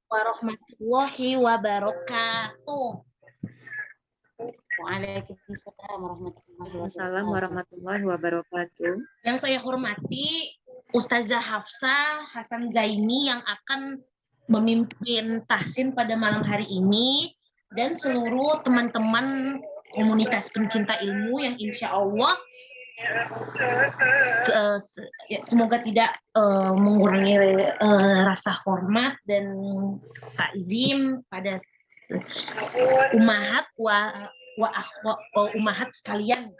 warahmatullahi wabarakatuh. Waalaikumsalam warahmatullahi Waalaikumsalam wabarakatuh. warahmatullahi wabarakatuh. Yang saya hormati Ustazah Hafsah Hasan Zaini yang akan memimpin tahsin pada malam hari ini, dan seluruh teman-teman komunitas pencinta ilmu yang insya Allah semoga tidak mengurangi rasa hormat dan takzim pada umahat umahat sekalian.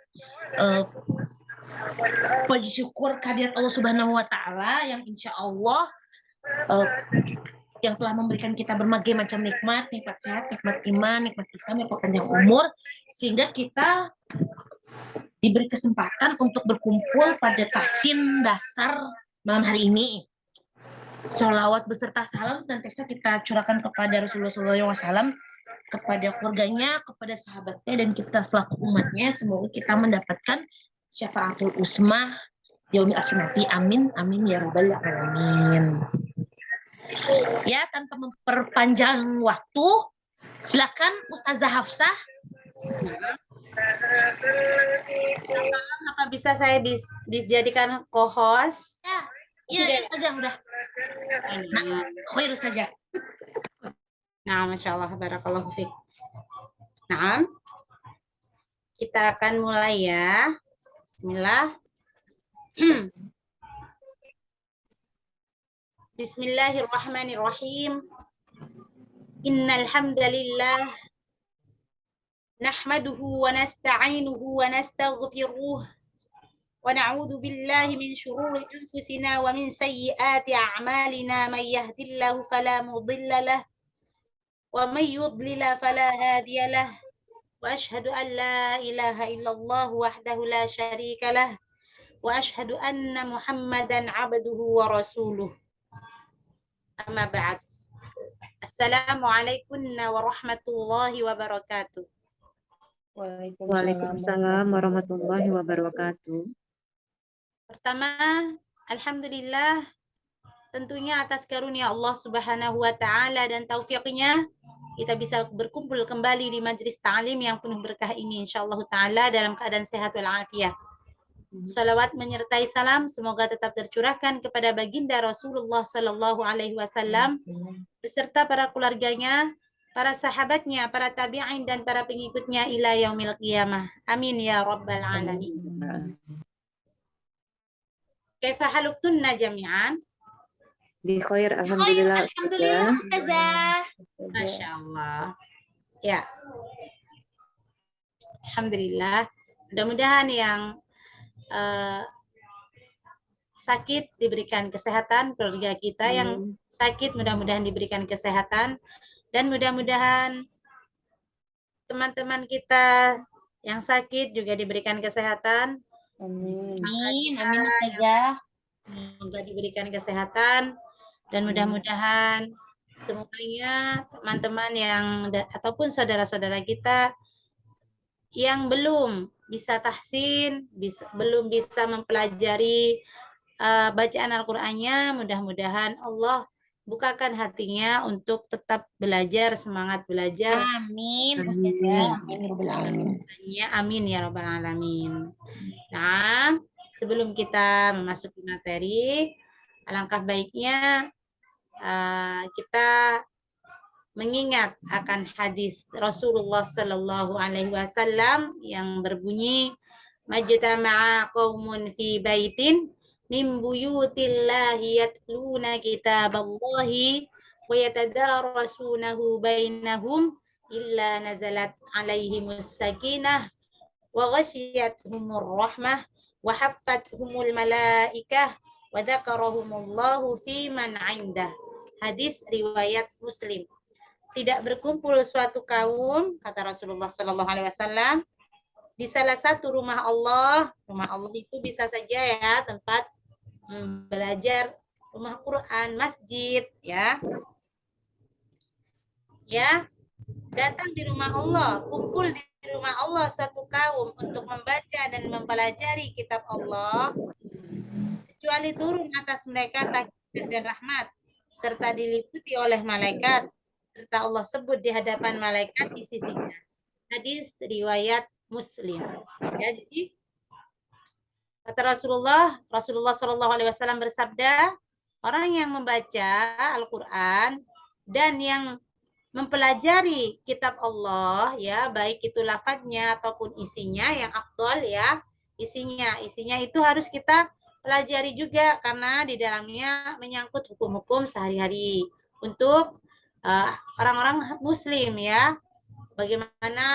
Puji syukur kehadirat Allah Subhanahu wa taala yang insya Allah yang telah memberikan kita berbagai macam nikmat sehat, nikmat iman, nikmat Islam, nikmat panjang umur, sehingga kita diberi kesempatan untuk berkumpul pada tahsin dasar malam hari ini. Sholawat beserta salam senantiasa kita curahkan kepada Rasulullah SAW, kepada keluarganya, kepada sahabatnya, dan kita selaku umatnya. Semoga kita mendapatkan syafaatul usmah yaumil akhir nanti. Amin, amin ya rabbal alamin. Ya, tanpa memperpanjang waktu, silakan Ustazah Hafsah. Apa bisa saya dijadikan co-host? Ya, Ustazah udah. Nah, khair Ustazah. Nah, Masya Allah, barakallahu fiik. Nah, kita akan mulai ya. Bismillah. Bismillahirrahmanirrahim. Innal hamdalillah nahmaduhu wa nasta'inuhu wa nastaghfiruh wa na'udzu billahi min shururi anfusina wa min sayyiati a'malina may yahdihillahu fala mudilla lahu wa may yudlil fala hadiya lahu wa asyhadu an la ilaha illallah wahdahu la syarika lahu wa asyhadu anna Muhammadan 'abduhu wa rasuluh. Amma ba'd. Assalamualaikum warahmatullahi wabarakatuh. Waalaikumsalam warahmatullahi wabarakatuh. Pertama, alhamdulillah tentunya atas karunia Allah Subhanahu wa taala dan taufiknya kita bisa berkumpul kembali di majelis ta'lim yang penuh berkah ini insyaallah taala dalam keadaan sehat walafiat. Salawat menyertai salam semoga tetap tercurahkan kepada baginda Rasulullah sallallahu alaihi wasallam beserta para keluarganya, para sahabatnya, para tabi'in dan para pengikutnya ila yaumil qiyamah. Amin ya rabbal alamin. Kaifa haluktunna jami'an? Bi khair, alhamdulillah. Alhamdulillah Ustazah. Masya Allah. Ya. Alhamdulillah. Mudah-mudahan yang sakit diberikan kesehatan, keluarga kita yang sakit mudah-mudahan diberikan kesehatan, dan mudah-mudahan teman-teman kita yang sakit juga diberikan kesehatan. Amin, amin Ustazah. Semoga diberikan kesehatan, dan mudah-mudahan semuanya teman-teman yang ataupun saudara-saudara kita yang belum bisa tahsin, belum bisa mempelajari bacaan Al-Qur'annya, mudah-mudahan Allah bukakan hatinya untuk tetap belajar, semangat belajar. Amin. Amin ya rabbal alamin. Amin ya rabbal alamin. Nah, sebelum kita memasuki materi, alangkah baiknya kita mengingat akan hadis Rasulullah Sallallahu Alaihi Wasallam yang berbunyi, majtama'a qaumun fi baitin min buyutillahi yatluna kitaballahi wa yatadarasunahu bainahum illa nazalat alaihimus sakinah wa ghasyiyatuhumur rahmah wa haffathumul malaikah wa dzakarahumullahu fi man 'indah. Hadis riwayat Muslim. Tidak berkumpul suatu kaum, kata Rasulullah Shallallahu Alaihi Wasallam, di salah satu rumah Allah. Rumah Allah itu bisa saja ya tempat belajar, rumah Quran, masjid, ya. Ya, datang di rumah Allah, kumpul di rumah Allah suatu kaum untuk membaca dan mempelajari kitab Allah, kecuali turun atas mereka sakinah dan rahmat. serta diliputi oleh malaikat, serta Allah sebut di hadapan malaikat di sisinya. Hadis riwayat Muslim. Ya, jadi kata Rasulullah Shallallahu Alaihi Wasallam bersabda, orang yang membaca Al-Quran dan yang mempelajari kitab Allah, ya baik itu lafadznya ataupun isinya, yang afdol ya isinya itu harus kita pelajari juga karena di dalamnya menyangkut hukum-hukum sehari-hari untuk orang-orang Muslim ya, bagaimana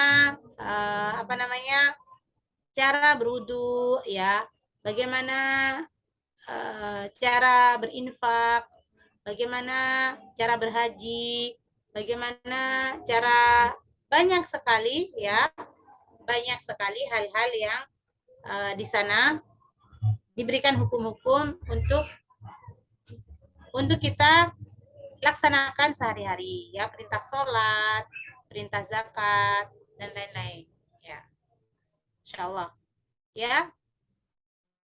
cara berwudu ya, bagaimana cara berinfak, bagaimana cara berhaji, bagaimana cara banyak sekali hal-hal yang di sana diberikan hukum-hukum untuk kita laksanakan sehari-hari ya, perintah sholat, perintah zakat dan lain-lain ya, insyaallah ya.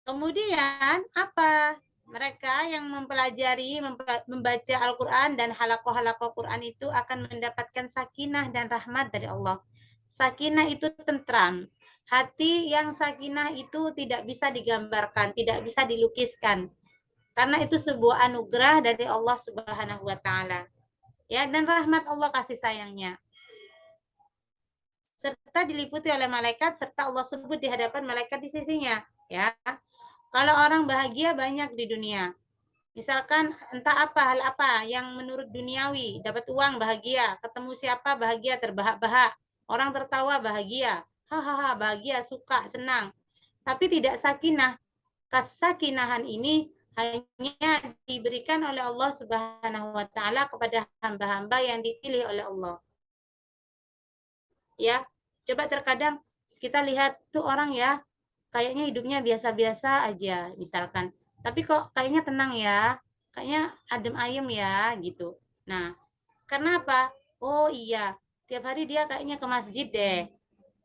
Kemudian apa? Mereka yang mempelajari, membaca Al-Quran dan halakoh-halakoh Quran itu akan mendapatkan sakinah dan rahmat dari Allah. Sakinah itu tentram. Hati yang sakinah itu tidak bisa digambarkan, tidak bisa dilukiskan. Karena itu sebuah anugerah dari Allah Subhanahu wa Ta'ala. Ya, dan rahmat Allah, kasih sayangnya. Serta diliputi oleh malaikat, serta Allah sebut di hadapan malaikat di sisinya. Ya. Kalau orang bahagia banyak di dunia. Misalkan entah apa, hal apa yang menurut duniawi, dapat uang bahagia, ketemu siapa bahagia, terbahak-bahak, orang tertawa bahagia, hahaha bahagia, suka, senang. Tapi tidak sakinah. Kesakinahan ini hanya diberikan oleh Allah Subhanahu wa Ta'ala kepada hamba-hamba yang dipilih oleh Allah. Ya, coba terkadang kita lihat tuh orang ya, kayaknya hidupnya biasa-biasa aja misalkan, tapi kok kayaknya tenang ya, kayaknya adem ayem ya gitu. Nah, karena apa? Oh iya, tiap hari dia kayaknya ke masjid deh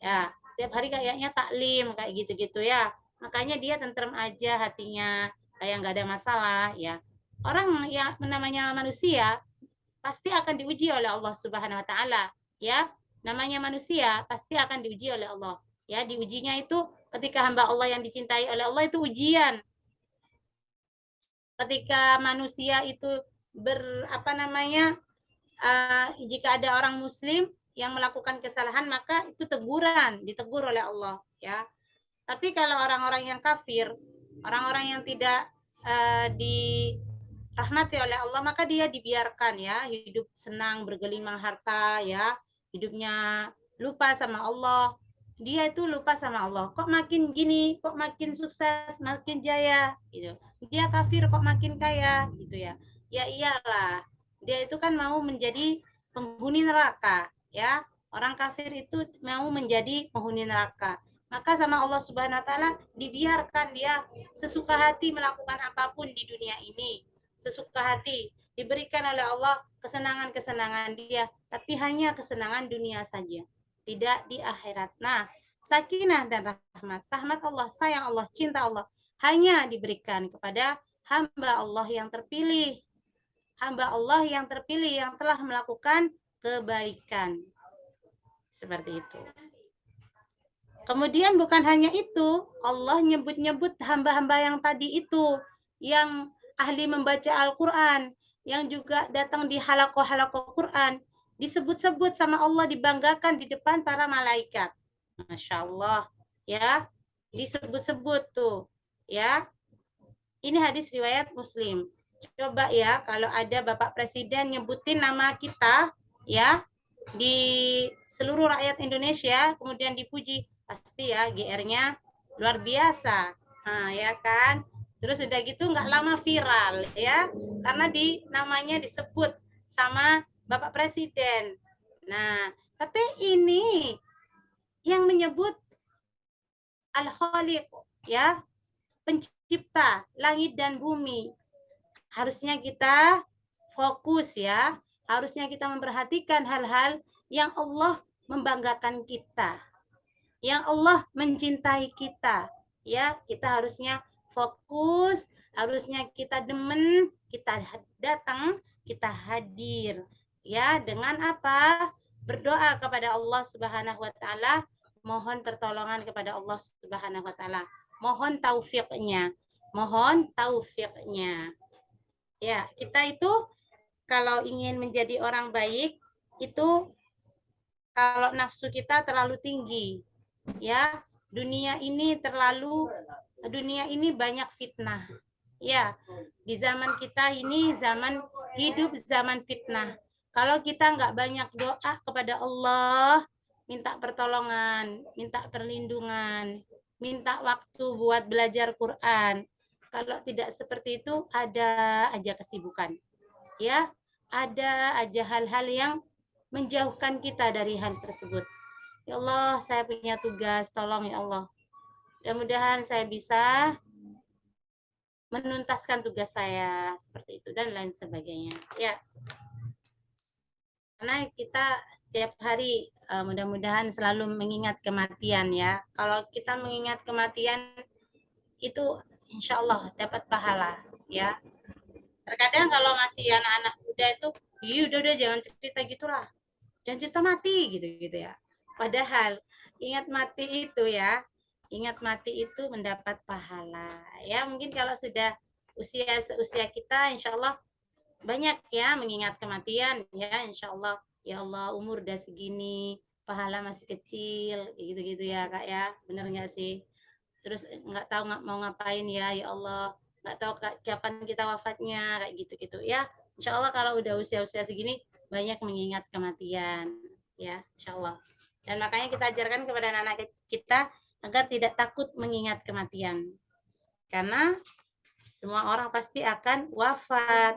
ya, tiap hari kayaknya taklim kayak gitu-gitu ya, makanya dia tentrem aja hatinya, kayak nggak ada masalah ya. Orang yang namanya manusia pasti akan diuji oleh Allah Subhanahu wa Ta'ala ya, namanya manusia pasti akan diuji oleh Allah ya. Diujinya itu ketika hamba Allah yang dicintai oleh Allah itu ujian. Ketika manusia itu jika ada orang muslim yang melakukan kesalahan, maka itu teguran, ditegur oleh Allah ya. Tapi kalau orang-orang yang kafir, orang-orang yang tidak dirahmati oleh Allah, maka dia dibiarkan ya, hidup senang, bergelimang harta ya, hidupnya lupa sama Allah. Dia itu lupa sama Allah. Kok makin gini, kok makin sukses, makin jaya gitu. Dia kafir kok makin kaya gitu ya. Ya iyalah. Dia itu kan mau menjadi penghuni neraka ya. Orang kafir itu mau menjadi penghuni neraka. Maka sama Allah Subhanahu wa Ta'ala dibiarkan dia sesuka hati melakukan apapun di dunia ini. Sesuka hati diberikan oleh Allah kesenangan-kesenangan dia, tapi hanya kesenangan dunia saja, tidak di akhirat. Nah, sakinah dan rahmat Allah, sayang Allah, cinta Allah hanya diberikan kepada hamba Allah yang terpilih. Hamba Allah yang terpilih yang telah melakukan kebaikan. Seperti itu. Kemudian bukan hanya itu, Allah nyebut-nyebut hamba-hamba yang tadi itu, yang ahli membaca Al-Quran, yang juga datang di halakoh-halakoh Quran, disebut-sebut sama Allah, dibanggakan di depan para malaikat. Masya Allah, ya, disebut-sebut tuh, ya. Ini hadis riwayat Muslim. Coba ya, kalau ada Bapak Presiden nyebutin nama kita, ya, di seluruh rakyat Indonesia, kemudian dipuji, pasti ya GR-nya luar biasa. Nah, ya kan? Terus udah gitu nggak lama viral ya, karena namanya disebut sama Bapak Presiden. Nah, tapi ini yang menyebut Al-Khaliq ya, pencipta langit dan bumi. Harusnya kita fokus ya, harusnya kita memperhatikan hal-hal yang Allah membanggakan kita, yang Allah mencintai kita ya. Kita harusnya fokus, harusnya kita demen, kita datang kita hadir ya dengan apa? Berdoa kepada Allah Subhanahu wa taala, mohon pertolongan kepada Allah Subhanahu wa taala. Mohon taufiknya. Mohon taufiknya. Ya, kita itu kalau ingin menjadi orang baik itu kalau nafsu kita terlalu tinggi, ya, dunia ini banyak fitnah. Ya, di zaman kita ini hidup zaman fitnah. Kalau kita nggak banyak doa kepada Allah, minta pertolongan, minta perlindungan, minta waktu buat belajar Quran. Kalau tidak seperti itu, ada aja kesibukan. Ya, ada aja hal-hal yang menjauhkan kita dari hal tersebut. Ya Allah, saya punya tugas, tolong ya Allah. Mudah-mudahan saya bisa menuntaskan tugas saya seperti itu dan lain sebagainya. Ya, karena kita setiap hari mudah-mudahan selalu mengingat kematian ya. Kalau kita mengingat kematian itu insya Allah dapat pahala ya. Terkadang kalau masih anak-anak muda itu, udah jangan cerita gitulah, jangan cerita mati gitu ya. Padahal ingat mati itu ya. Ingat mati itu mendapat pahala. Ya, mungkin kalau sudah usia kita, insya Allah banyak ya mengingat kematian ya, insya Allah. Ya Allah, umur udah segini, pahala masih kecil, gitu-gitu ya Kak ya. Bener nggak sih? Terus nggak tahu mau ngapain ya Allah. Nggak tahu kapan kita wafatnya, kayak gitu-gitu ya. Insya Allah kalau udah usia-usia segini, banyak mengingat kematian. Ya, insya Allah. Dan makanya kita ajarkan kepada anak-anak kita agar tidak takut mengingat kematian. Karena semua orang pasti akan wafat.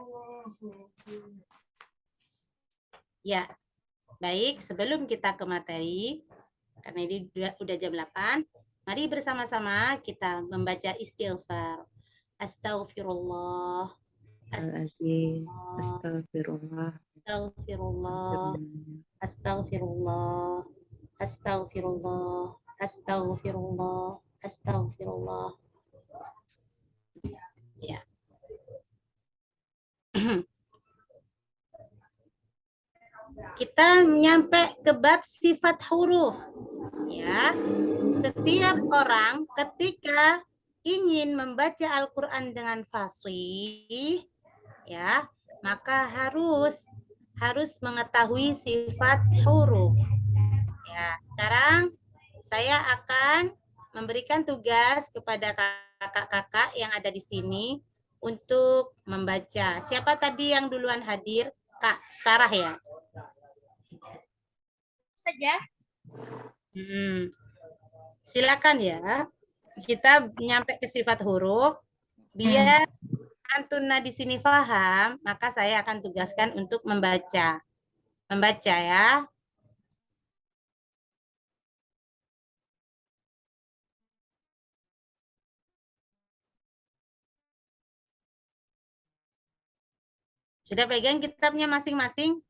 Ya, baik. Sebelum kita ke materi, karena ini udah jam 8, mari bersama-sama kita membaca istighfar. Astaghfirullah. Astagfirullah. Astaghfirullah. Astaghfirullah. Astaghfirullah. Astaghfirullah. Astaghfirullah. Ya. Kita nyampe ke bab sifat huruf. Ya. Setiap orang ketika ingin membaca Al-Qur'an dengan fasih, ya, maka harus mengetahui sifat huruf. Ya, sekarang saya akan memberikan tugas kepada kakak-kakak yang ada di sini untuk membaca. Siapa tadi yang duluan hadir? Kak Sarah ya? Saja. Silakan ya. Kita nyampe ke sifat huruf. Biar Antuna di sini paham, maka saya akan tugaskan untuk membaca. Membaca ya. Sudah pegang kitabnya masing-masing?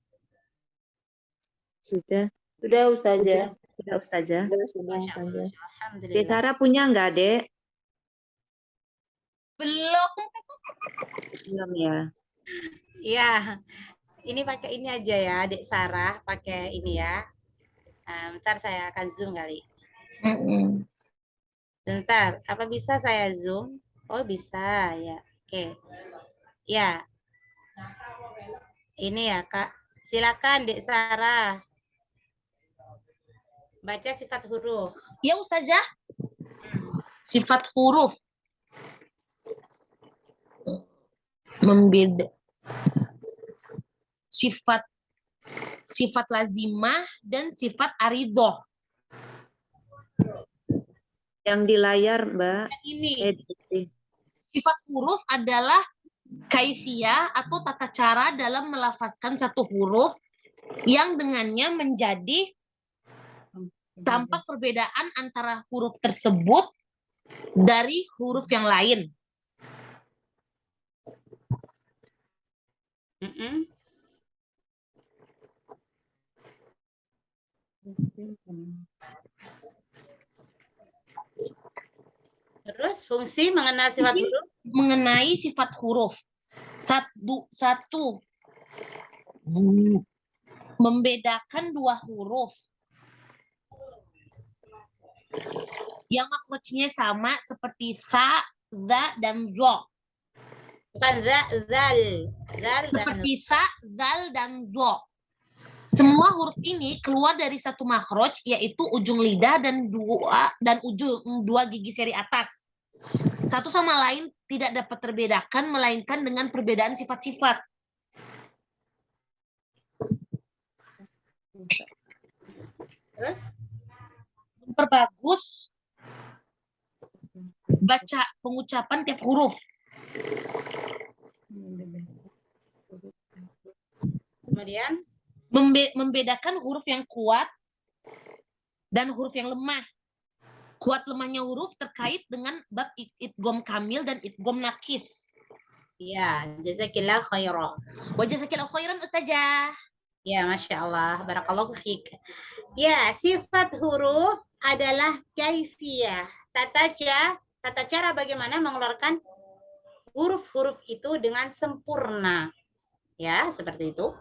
Sudah. Sudah Ustazah. Sudah Ustazah. Masya Allah. Dek Alhamdulillah. Sarah punya nggak, Dek? Belum. Belum ya. Iya. Ini pakai ini aja ya, Dek Sarah. Pakai ini ya. Ntar saya akan zoom kali. Sebentar. Apa bisa saya zoom? Oh bisa ya. Oke. Ya. Ini ya Kak. Silakan Dek Sarah. Baca sifat huruf. Ya Ustazah. Sifat huruf. Membeda. Sifat lazimah dan sifat aridoh. Yang di layar, Mbak. Ini. Sifat huruf adalah kaifiyah atau tata cara dalam melafazkan satu huruf yang dengannya menjadi tampak perbedaan antara huruf tersebut dari huruf yang lain. Terus fungsi mengenal sifat huruf? Mengenai sifat huruf. Satu membedakan dua huruf yang makrojnya sama seperti sa, za, dan zo. Bukan za, zal. Zal dan Seperti sa, zal, dan zo. Semua huruf ini keluar dari satu makhroj, yaitu ujung lidah dan dua gigi seri atas. Satu sama lain tidak dapat terbedakan, melainkan dengan perbedaan sifat-sifat. terus Memperbagus baca pengucapan tiap huruf. kemudian Membedakan huruf yang kuat dan huruf yang lemah. Kuat lemahnya huruf terkait dengan bab idgham kamil dan idgham nakis. ya, jazakillah khairan. Wa jazakillahu khairan Ustazah. Ya, Masya Allah. Barakallahu fiik. Ya, sifat huruf adalah kaifiyah. Tata cara bagaimana mengeluarkan huruf-huruf itu dengan sempurna. Ya, seperti itu.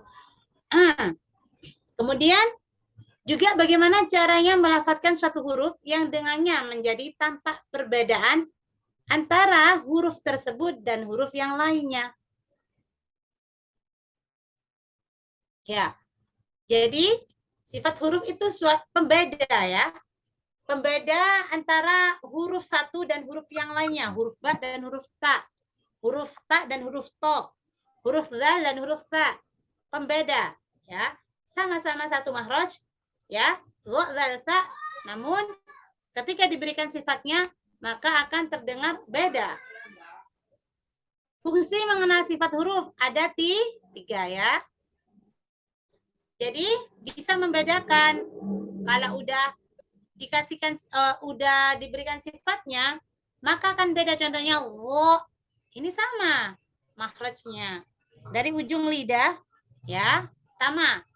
Kemudian juga bagaimana caranya melafadzkan suatu huruf yang dengannya menjadi tampak perbedaan antara huruf tersebut dan huruf yang lainnya. Ya, jadi sifat huruf itu pembeda ya. Pembeda antara huruf satu dan huruf yang lainnya. Huruf ba dan huruf ta. Huruf ta dan huruf to. Huruf zal dan huruf ta. Pembeda. Ya, sama-sama satu makhraj. Ya, dha, zal, ta. Namun ketika diberikan sifatnya, maka akan terdengar beda. Fungsi mengenal sifat huruf ada tiga ya. Jadi bisa membedakan kalau udah diberikan sifatnya, maka akan beda. Contohnya wo, ini sama makhrajnya dari ujung lidah ya, sama.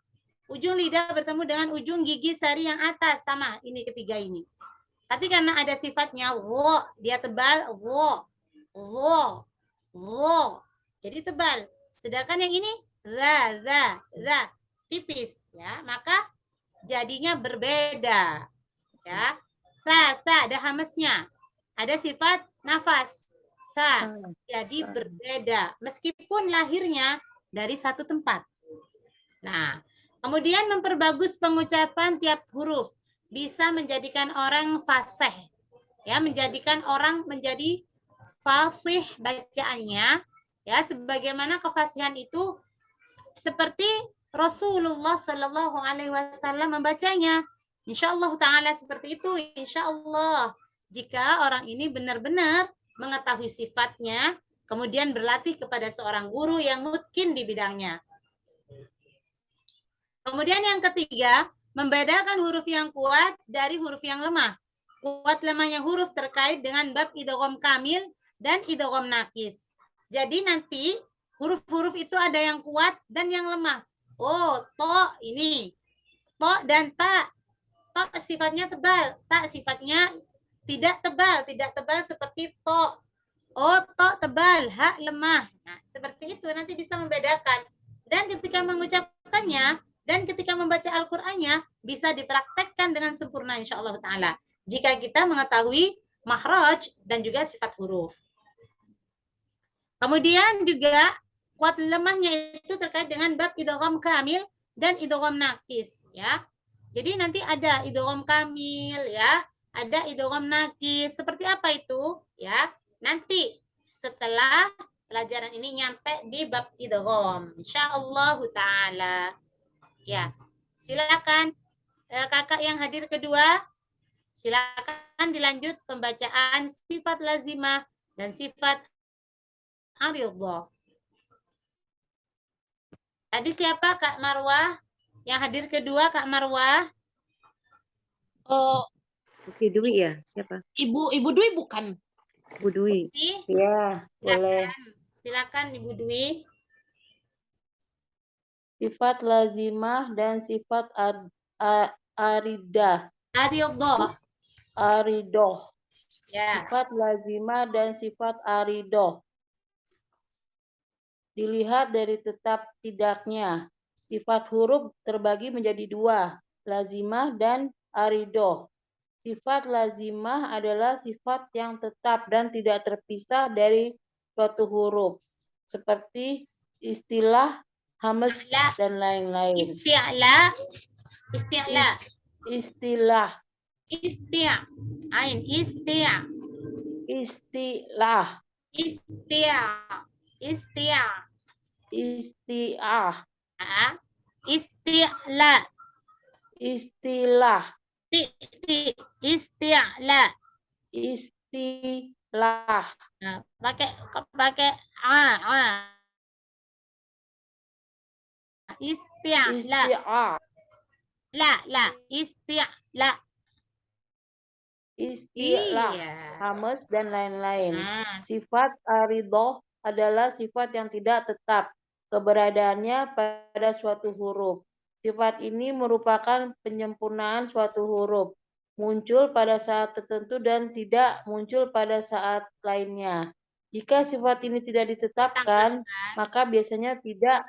Ujung lidah bertemu dengan ujung gigi sari yang atas, sama. Ini ketiga ini. Tapi karena ada sifatnya wo, dia tebal, wo. Jadi tebal. Sedangkan yang ini za, tipis ya, maka jadinya berbeda. Ya. Ada hamesnya. Ada sifat nafas. Jadi berbeda meskipun lahirnya dari satu tempat. Nah, kemudian memperbagus pengucapan tiap huruf bisa menjadikan orang fasih, ya, menjadikan orang menjadi fasih bacaannya, ya, sebagaimana kefasihan itu seperti Rasulullah Shallallahu Alaihi Wasallam membacanya. Insya Allah Taala seperti itu. Insya Allah jika orang ini benar-benar mengetahui sifatnya, kemudian berlatih kepada seorang guru yang mungkin di bidangnya. Kemudian yang ketiga, membedakan huruf yang kuat dari huruf yang lemah. Kuat lemahnya huruf terkait dengan bab idgham kamil dan idgham nakis. Jadi nanti huruf-huruf itu ada yang kuat dan yang lemah. Oh, to ini. To dan ta. To sifatnya tebal, ta sifatnya tidak tebal seperti to. Oh, to tebal, ha lemah. Nah, seperti itu nanti bisa membedakan. Dan ketika mengucapkannya dan ketika membaca Al-Qur'annya bisa dipraktekkan dengan sempurna insyaallah taala. Jika kita mengetahui makhraj dan juga sifat huruf. Kemudian juga kuat lemahnya itu terkait dengan bab idgham kamil dan idgham nakis ya. Jadi nanti ada idgham kamil ya, ada idgham nakis. Seperti apa itu? Ya, nanti setelah pelajaran ini nyampe di bab idgham insyaallah taala. Ya. Silakan kakak yang hadir kedua, silakan dilanjut pembacaan sifat lazimah dan sifat aridhah. Tadi siapa Kak Marwah? Yang hadir kedua Kak Marwah? Bukti Dwi ya? Siapa? Ibu Dwi bukan? Bu Dwi. Ya, boleh. Silakan Ibu Dwi. Sifat lazimah dan sifat aridah. Aridoh. Ya. Sifat lazimah dan sifat aridoh. Dilihat dari tetap tidaknya. Sifat huruf terbagi menjadi dua, lazimah dan aridoh. Sifat lazimah adalah sifat yang tetap dan tidak terpisah dari suatu huruf, seperti istilah, hamas, La. dan lain-lain. Isti'la. Isti'la. Istilah, Isti'. Ain. Isti'. istilah, Isti'. Isti'. istiah, Ah. Isti'la. istilah, Isti'la. istilah, Nah, pakai a. Isti'la. istiah, La. Isti'la. istilah, Iya. hamas, dan lain-lain. Nah, Sifat aridoh adalah sifat yang tidak tetap keberadaannya pada suatu huruf. Sifat ini merupakan penyempurnaan suatu huruf, muncul pada saat tertentu dan tidak muncul pada saat lainnya. Jika sifat ini tidak ditetapkan, maka biasanya tidak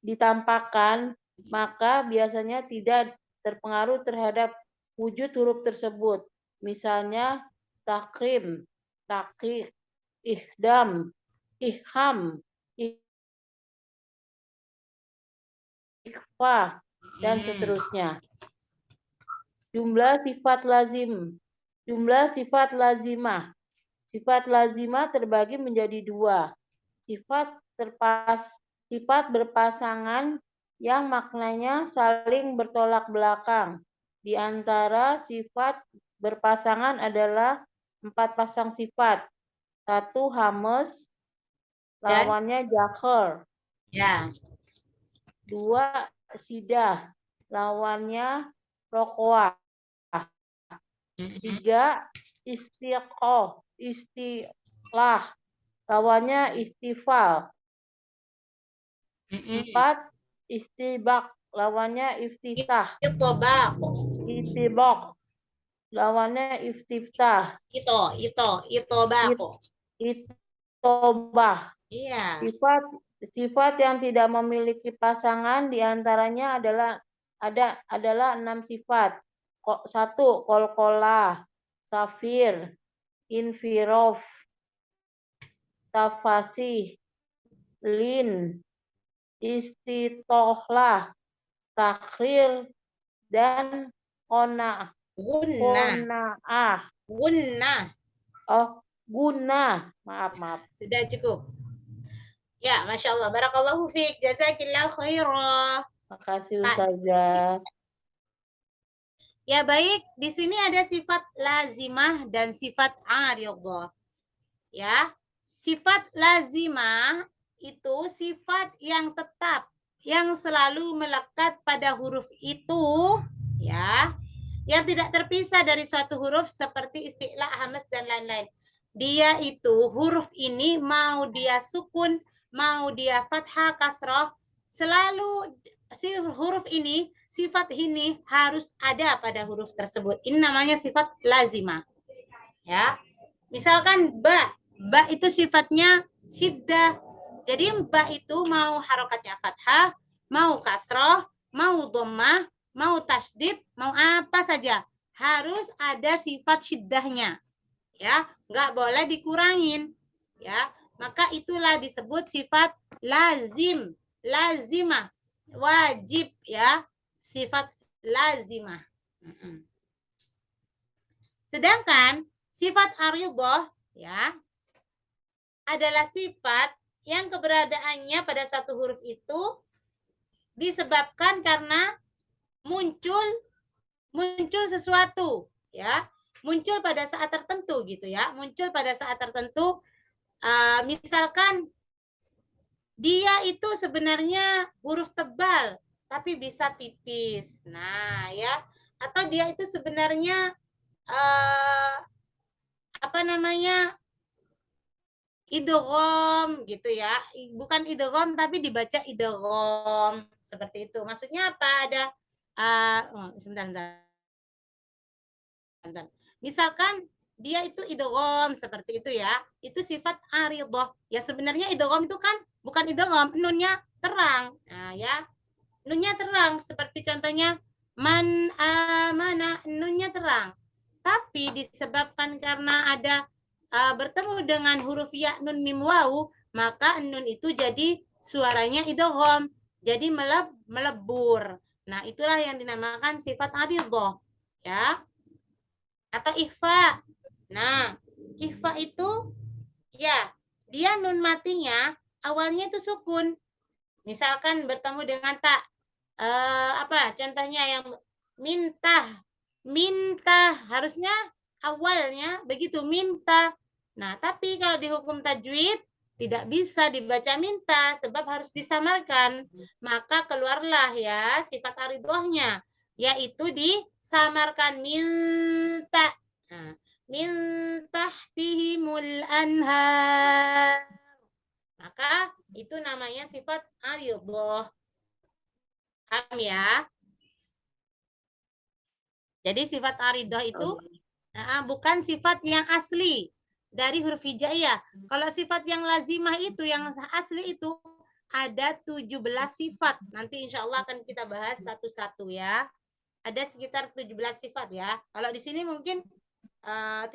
ditampakkan, maka biasanya tidak terpengaruh terhadap wujud huruf tersebut. Misalnya takrim, takik, ihdam, iham, ikfa, dan seterusnya. Jumlah sifat lazim. Jumlah sifat lazimah. Sifat lazimah terbagi menjadi dua. Sifat berpasangan yang maknanya saling bertolak belakang. Di antara sifat berpasangan adalah 4 pasang sifat. 1 hamas, lawannya jakhar. ya. 2 sidah, lawannya rokoah. 3 istiqoh, istilah, lawannya istifal. 4 istibak, lawannya iftitah. Itobak. Itibak, lawannya istiftah. Itobak. Itobah. Iya. Sifat yang tidak memiliki pasangan diantaranya adalah 6 sifat. 1 kolkolah, safir, infirof, tafasih, lin, istitohlah, takhir, dan kona'ah. Guna. Maaf. Sudah cukup. Ya, Masya Allah. Barakallahu fiik. Jazakillah khairah. Makasih Ustazah. Ya, baik. Di sini ada sifat lazimah dan sifat aridah. Ya. Sifat lazimah itu sifat yang tetap, yang selalu melekat pada huruf itu, ya. Yang tidak terpisah dari suatu huruf seperti istilah, hamas, dan lain-lain. Dia itu huruf ini mau dia sukun, mau dia fathah, kasroh, selalu si huruf ini, sifat ini harus ada pada huruf tersebut. Ini namanya sifat lazimah. Ya. Misalkan ba itu sifatnya syiddah. Jadi ba itu mau harokatnya fathah, mau kasroh, mau dhammah, mau tasydid, mau apa saja, harus ada sifat syiddahnya. Ya, nggak boleh dikurangin. Ya, maka itulah disebut sifat lazim, lazimah, wajib, ya, sifat lazimah. Sedangkan sifat aridah, ya, adalah sifat yang keberadaannya pada satu huruf itu disebabkan karena muncul sesuatu, ya, muncul pada saat tertentu gitu ya, muncul pada saat tertentu. Misalkan dia itu sebenarnya huruf tebal tapi bisa tipis, nah ya, atau dia itu sebenarnya idgham gitu ya, bukan idgham tapi dibaca idgham, seperti itu. Maksudnya apa? Ada sebentar. Misalkan dia itu idgham seperti itu ya, itu sifat aridah. Ya sebenarnya idgham itu kan bukan idgham, nunnya terang. Nah ya, nunnya terang, seperti contohnya man amana, nunnya terang. Tapi disebabkan karena ada bertemu dengan huruf ya, nun, mim, waw, maka nun itu jadi suaranya idgham, jadi melebur. Nah, itulah yang dinamakan sifat aridhah, ya, atau ikhfa. Nah, ikhfa itu ya, dia nun matinya awalnya itu sukun. Misalkan bertemu dengan tak, apa contohnya yang minta harusnya awalnya begitu, minta. Nah, tapi kalau di hukum tajwid tidak bisa dibaca minta sebab harus disamarkan. Maka keluarlah ya sifat aridhahnya, yaitu disamarkan minta. Nah, min tahtihimul anhar. Maka itu namanya sifat aridhah. Paham ya? Jadi sifat aridhah itu bukan sifat yang asli dari huruf hijaiyah. Kalau sifat yang lazimah itu, yang asli itu ada 17 sifat. Nanti insya Allah akan kita bahas satu-satu ya. Ada sekitar 17 sifat ya. Kalau di sini mungkin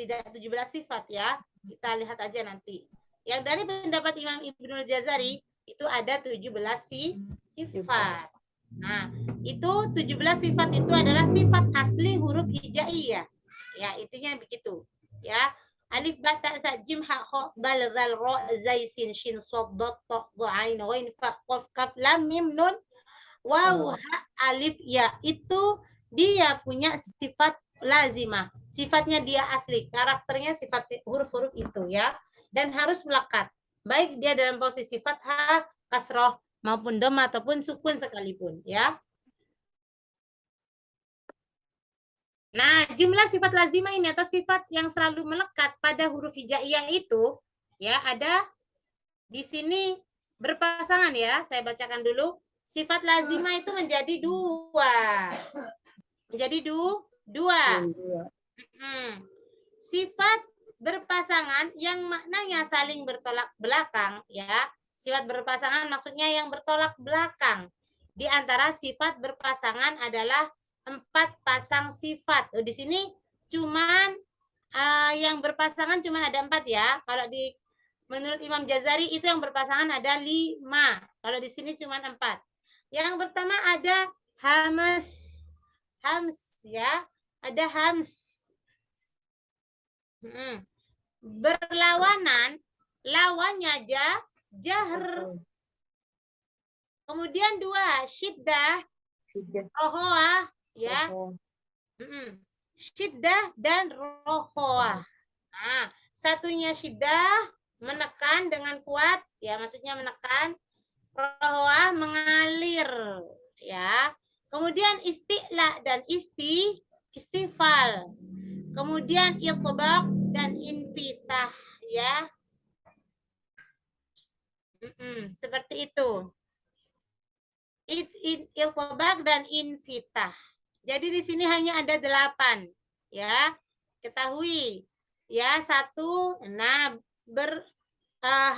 tidak 17 sifat ya. Kita lihat aja nanti. Yang dari pendapat Imam Ibnul Jazari itu ada 17 sifat. Nah, itu 17 sifat itu adalah sifat asli huruf hijaiyah. Ya, intinya begitu. Ya. Alif ba ta sa jim ha kha dal zal ra zai sin shin sad dad ta dha ain ghain fa qaf kaf lam mim nun waw ha alif ya. Itu dia punya sifat lazimah. Sifatnya dia asli, karakternya sifat huruf-huruf itu ya. Dan harus melekat. Baik dia dalam posisi fathah, kasroh maupun dhamma ataupun sukun sekalipun ya. Nah, jumlah sifat lazimah ini atau sifat yang selalu melekat pada huruf hijaiyah itu ya ada di sini berpasangan ya. Saya bacakan dulu. Sifat lazimah itu menjadi dua. Menjadi dua. Sifat berpasangan yang maknanya saling bertolak belakang ya. Sifat berpasangan maksudnya yang bertolak belakang. Di antara sifat berpasangan adalah 4 pasang sifat. Di sini cuman yang berpasangan cuman ada 4 ya. Kalau menurut Imam Jazari itu yang berpasangan ada 5. Kalau di sini cuman 4. Yang pertama ada hams ya. Ada hams. Berlawanan, lawannya jahr. Kemudian 2 syiddah, rohoah ya. Syiddah dan rohoah. Nah, satunya syiddah menekan dengan kuat ya, maksudnya menekan. Rohoah mengalir ya. Kemudian isti'la dan istifal. Kemudian itbaq dan infitah ya. Seperti itu. Itbaq dan infitah. Jadi di sini hanya ada 8 ya. Ketahui ya, 1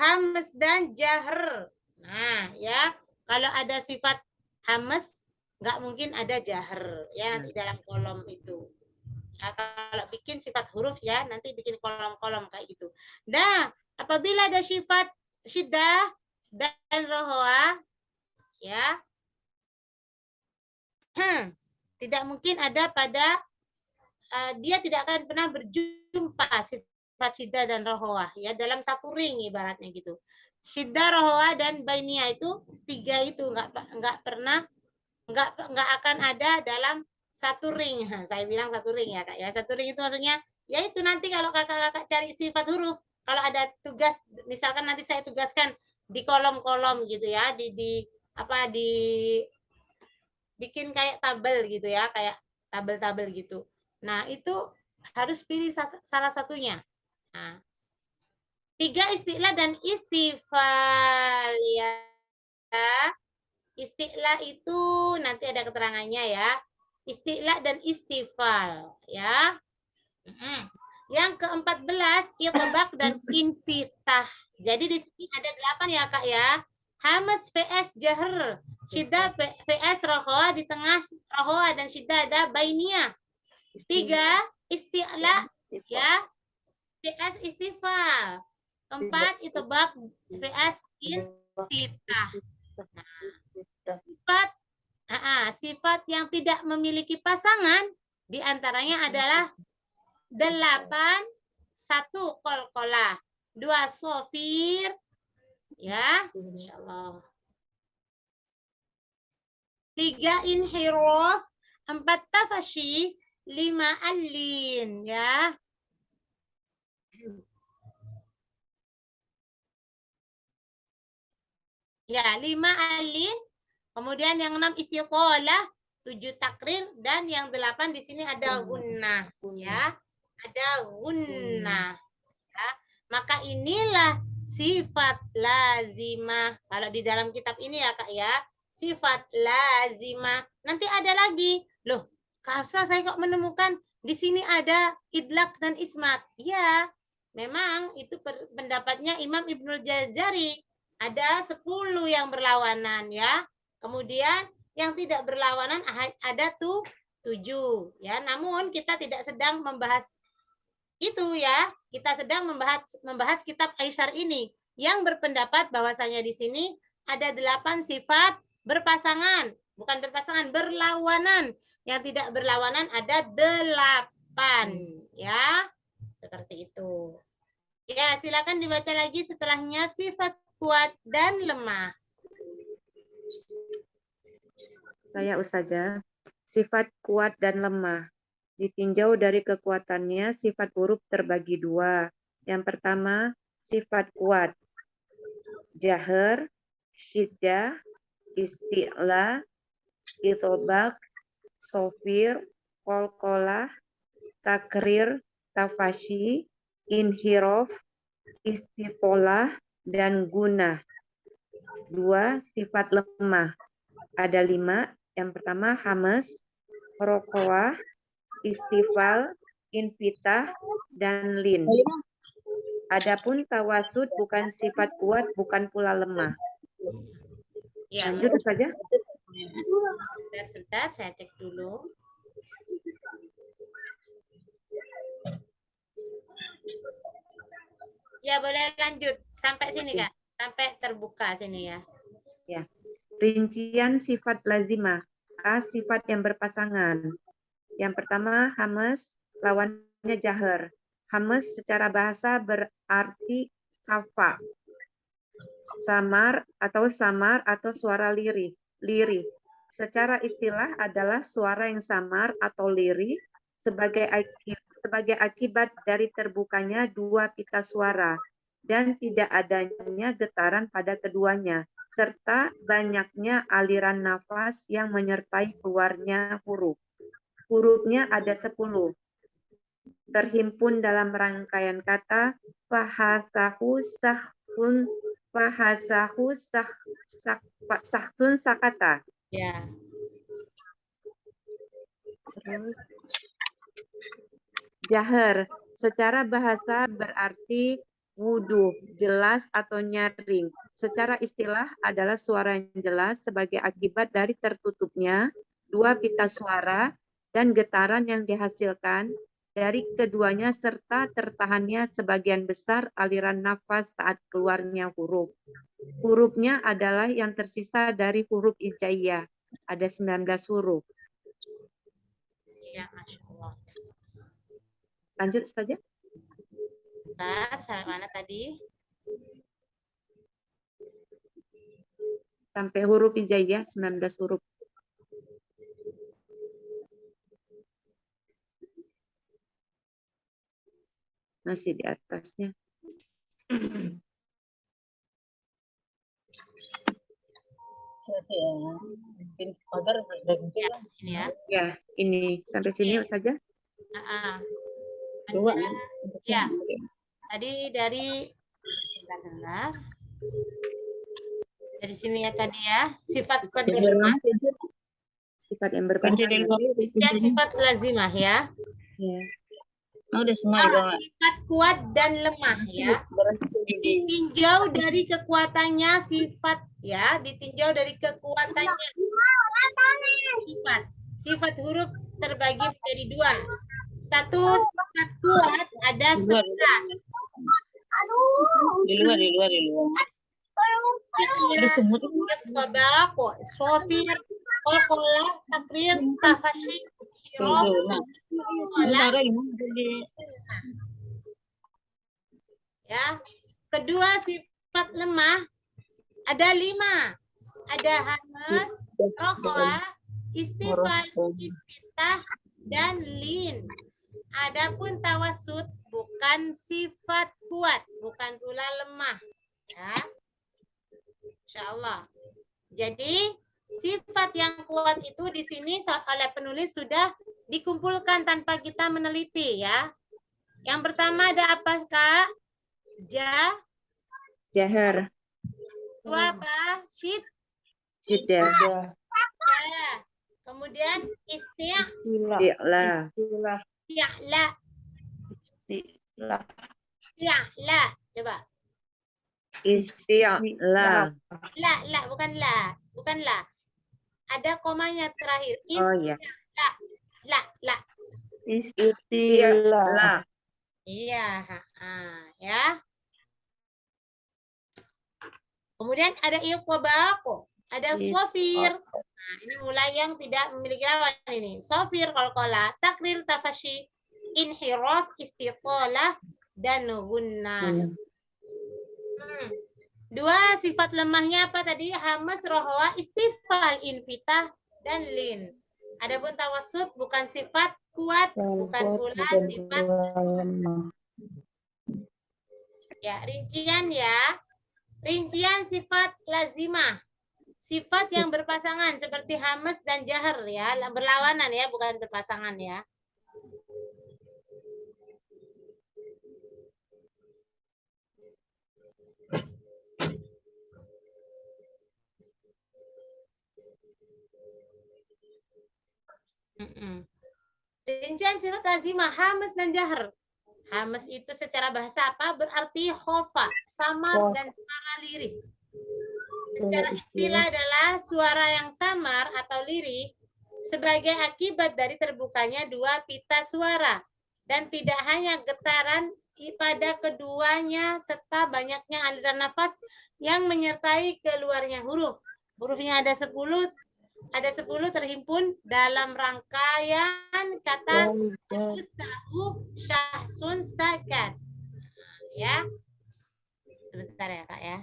hams dan jahr. Nah, ya. Kalau ada sifat hams nggak mungkin ada jahr ya nanti dalam kolom itu. Ya, kalau bikin sifat huruf ya, nanti bikin kolom-kolom kayak gitu. Nah, apabila ada sifat syiddah dan rohoah, ya, tidak mungkin ada pada, dia tidak akan pernah berjumpa sifat syiddah dan rohoah, ya, dalam satu ring ibaratnya gitu. Syiddah, rohoah, dan bainiyah itu 3 itu nggak akan ada dalam satu ring. Saya bilang satu ring ya Kak ya. Satu ring itu maksudnya ya itu nanti kalau kakak-kakak cari sifat huruf, kalau ada tugas misalkan nanti saya tugaskan di kolom-kolom gitu ya, bikin kayak tabel gitu ya, kayak tabel-tabel gitu. Nah, itu harus pilih salah satunya. Nah, 3 isti'la dan istifal ya. Isti'la itu nanti ada keterangannya ya. Isti'la dan istifal ya. Yang ke-14 itbaq dan infitah. Jadi di sini ada 8 ya Kak ya. Hamas vs jahr. Syiddah vs rohoa, di tengah rohoa dan syiddah ada bainiyah. 3 isti'la ya vs istifal. 4 itbaq vs infitah. Sifat yang tidak memiliki pasangan diantaranya adalah 8 1 qalqalah, 2 sofir ya, insyaallah. 3 inhiraf, 4 tafashi, 5 alin ya. Ya, 5 alin. Kemudian yang 6 istiqalah, 7 takrir, dan yang 8 di sini ada gunnah ya. Ada gunnah ya. Maka inilah sifat lazimah. Kalau di dalam kitab ini ya Kak ya, sifat lazimah. Nanti ada lagi. Loh, Kasa saya kok menemukan di sini ada idlak dan ismat. Ya, memang itu pendapatnya Imam Ibnul Jazari. Ada 10 yang berlawanan ya. Kemudian yang tidak berlawanan ada 7 ya. Namun kita tidak sedang membahas itu ya. Kita sedang membahas kitab Aisyar ini yang berpendapat bahwasanya di sini ada 8 sifat berpasangan, bukan berpasangan, berlawanan. Yang tidak berlawanan ada 8 ya. Seperti itu. Ya, silakan dibaca lagi setelahnya sifat kuat dan lemah. Saya Ustazah, sifat kuat dan lemah. Ditinjau dari kekuatannya, sifat huruf terbagi 2. Yang pertama, sifat kuat. Jahr, syiddah, isti'la, itobak, sofir, qalqalah, takrir, tafashi, inhiraf, istiqolah, dan gunnah. 2 sifat lemah. Ada 5. Yang pertama hamas, roqawah, istifal, infitah, dan lin. Adapun tawasud bukan sifat kuat, bukan pula lemah. Ya, Lanjut saja. sebentar saya cek dulu. Ya, boleh lanjut sampai sini Kak. Sampai terbuka sini ya. Ya. Rincian sifat lazimah. A. Sifat yang berpasangan. Yang pertama hamas, lawannya jahr. Hamas secara bahasa berarti kafa. Samar atau suara lirih. Secara istilah adalah suara yang samar atau lirih sebagai akibat dari terbukanya 2 pita suara dan tidak adanya getaran pada keduanya, serta banyaknya aliran nafas yang menyertai keluarnya huruf. Hurufnya ada 10. Terhimpun dalam rangkaian kata fahasahu sahtun sakata. Ya. Jahr secara bahasa berarti wuduh, jelas atau nyaring. Secara istilah adalah suara yang jelas sebagai akibat dari tertutupnya 2 pita suara dan getaran yang dihasilkan dari keduanya serta tertahannya sebagian besar aliran nafas saat keluarnya huruf. Hurufnya adalah yang tersisa dari huruf hijaiyah. Ada 19 huruf. Ya, Masya Allah. Lanjut saja. Bentar, sampai mana tadi? Sampai huruf hijaiyah 19 huruf. Masih di atasnya. Ya. Ya, ini sampai sini saja. Ya. Tadi dari sebentar. Dari sini ya tadi ya, sifat kuat dan lemah. Sifat yang berpasangan. Ya, sifat lazimah ya. Ya. Udah semua Sifat kuat dan lemah ya. Ditinjau dari kekuatannya sifat ya, ditinjau dari kekuatannya. Sifat huruf terbagi menjadi dua. Satu sifat kuat ada 11. Di luar. Ada semut itu. Tabaq, sofir, qalqalah, takrir, tafashi, hiraf, Nah, sementara ini ya. Kedua sifat lemah ada 5. Ada hamas, rohlah, istifal, infitah, dan lin. Adapun tawasud bukan sifat kuat, bukan pula lemah. Ya. Insyaallah. Jadi sifat yang kuat itu di sini oleh penulis sudah dikumpulkan tanpa kita meneliti ya. Yang pertama ada apa, Kak? Jahar. Dua apa? Jeda. Ya. Kemudian Istilah. Ya'la. Coba. Istilah. La, bukan la. Bukan la. Ada komanya terakhir. Oh ya. La. Istilah. Iya, ya. Kemudian ada iqbaqo, ada sofir. Nah, ini mulai yang tidak memiliki lawan ini. Sofir, qalqalah, takrir, tafashi, inhiraf, istiqalah, dan gunnah. Dua sifat lemahnya apa tadi? Hamas, rohwa, istifal, infitah, dan lin. Adapun tawasud bukan sifat kuat, bukan pula sifat lemah. Ya, rincian ya. Rincian sifat lazimah. Sifat yang berpasangan seperti hamas dan jahar ya, berlawanan ya, bukan berpasangan ya. Rincian sifat lazimah, hamas dan jahar. Hamas itu secara bahasa apa? Berarti khofa, samar dan suara lirih. Secara istilah adalah suara yang samar atau lirih sebagai akibat dari terbukanya dua pita suara dan tidak hanya getaran pada keduanya serta banyaknya aliran nafas yang menyertai keluarnya huruf. Hurufnya ada 10 terhimpun dalam rangkaian kata tahu syahsun sakat. Ya. Sebentar ya, Kak ya.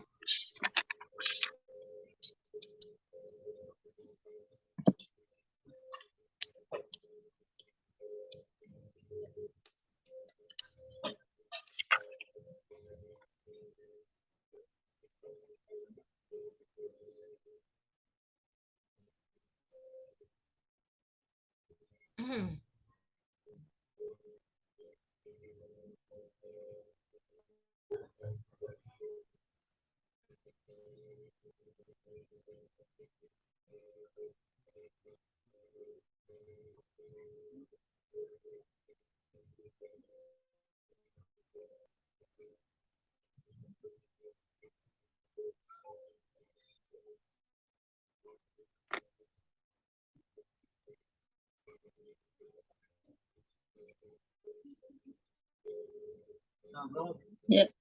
Ya.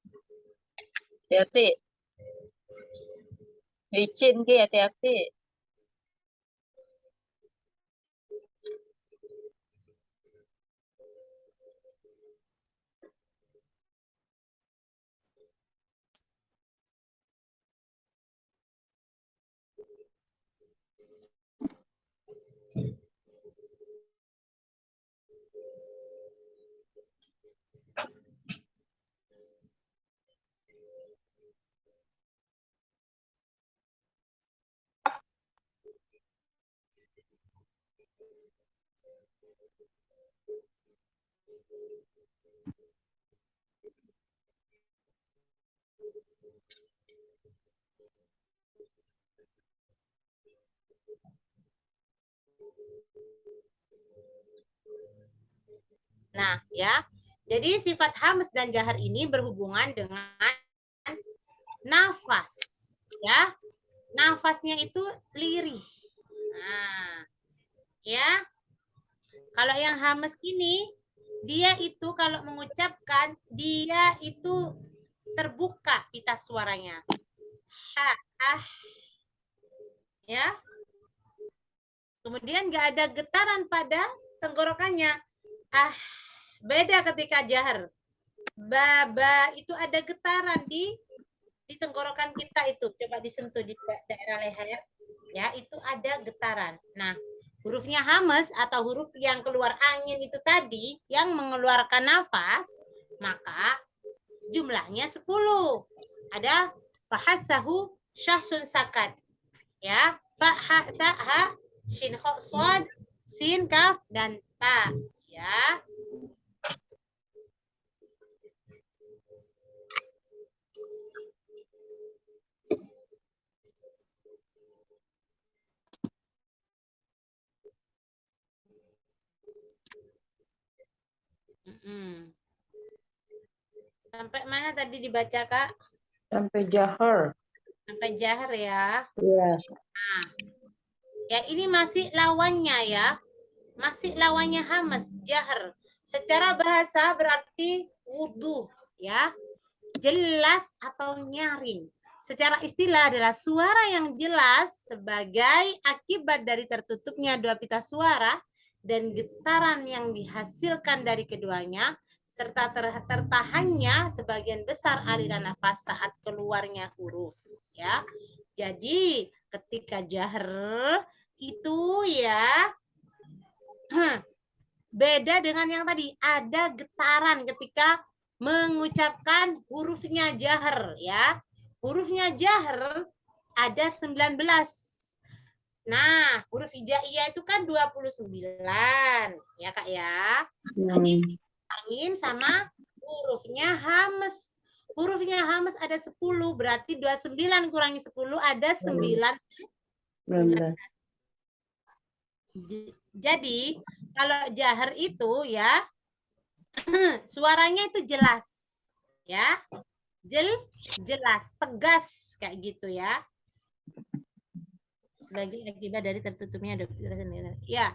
Hati-hati. Licin ki, hati-hati. Nah, ya. Jadi sifat hamas dan jahar ini berhubungan dengan nafas, ya. nafasnya itu lirih. Nah, ya. Kalau yang hamas ini, dia itu kalau mengucapkan, dia itu terbuka pita suaranya. Ha, ah. Ya. Kemudian nggak ada getaran pada tenggorokannya. Ah, beda ketika jahar. Ba itu ada getaran di tenggorokan kita itu. Coba disentuh di daerah leher. Ya, itu ada getaran. Nah, hurufnya hamas atau huruf yang keluar angin itu tadi, yang mengeluarkan nafas, maka jumlahnya 10. Ada fahathahu syahsun sakat. Ya, fa ha ta ha shin kha swad sin kaf dan ta. Ya. Sampai mana tadi dibaca, Kak? Sampai jahar. Sampai jahar ya. Iya. Nah, ya ini masih lawannya ya. Masih lawannya hamas, jahar. Secara bahasa berarti wudu ya. Jelas atau nyaring. Secara istilah adalah suara yang jelas sebagai akibat dari tertutupnya dua pita suara dan getaran yang dihasilkan dari keduanya serta tertahannya sebagian besar aliran nafas saat keluarnya huruf ya. Jadi ketika jahar itu ya beda dengan yang tadi, ada getaran ketika mengucapkan hurufnya jahar ya. Hurufnya jahar ada 19. Nah, huruf hijaiyah itu kan 29 ya Kak ya. Jadi angin sama hurufnya hamas. Hurufnya hamas ada 10, berarti 29 kurangi 10 ada 9. Jadi kalau jahar itu ya suaranya itu jelas ya, jelas, tegas kayak gitu ya. Sebagai akibat dari tertutupnya ya.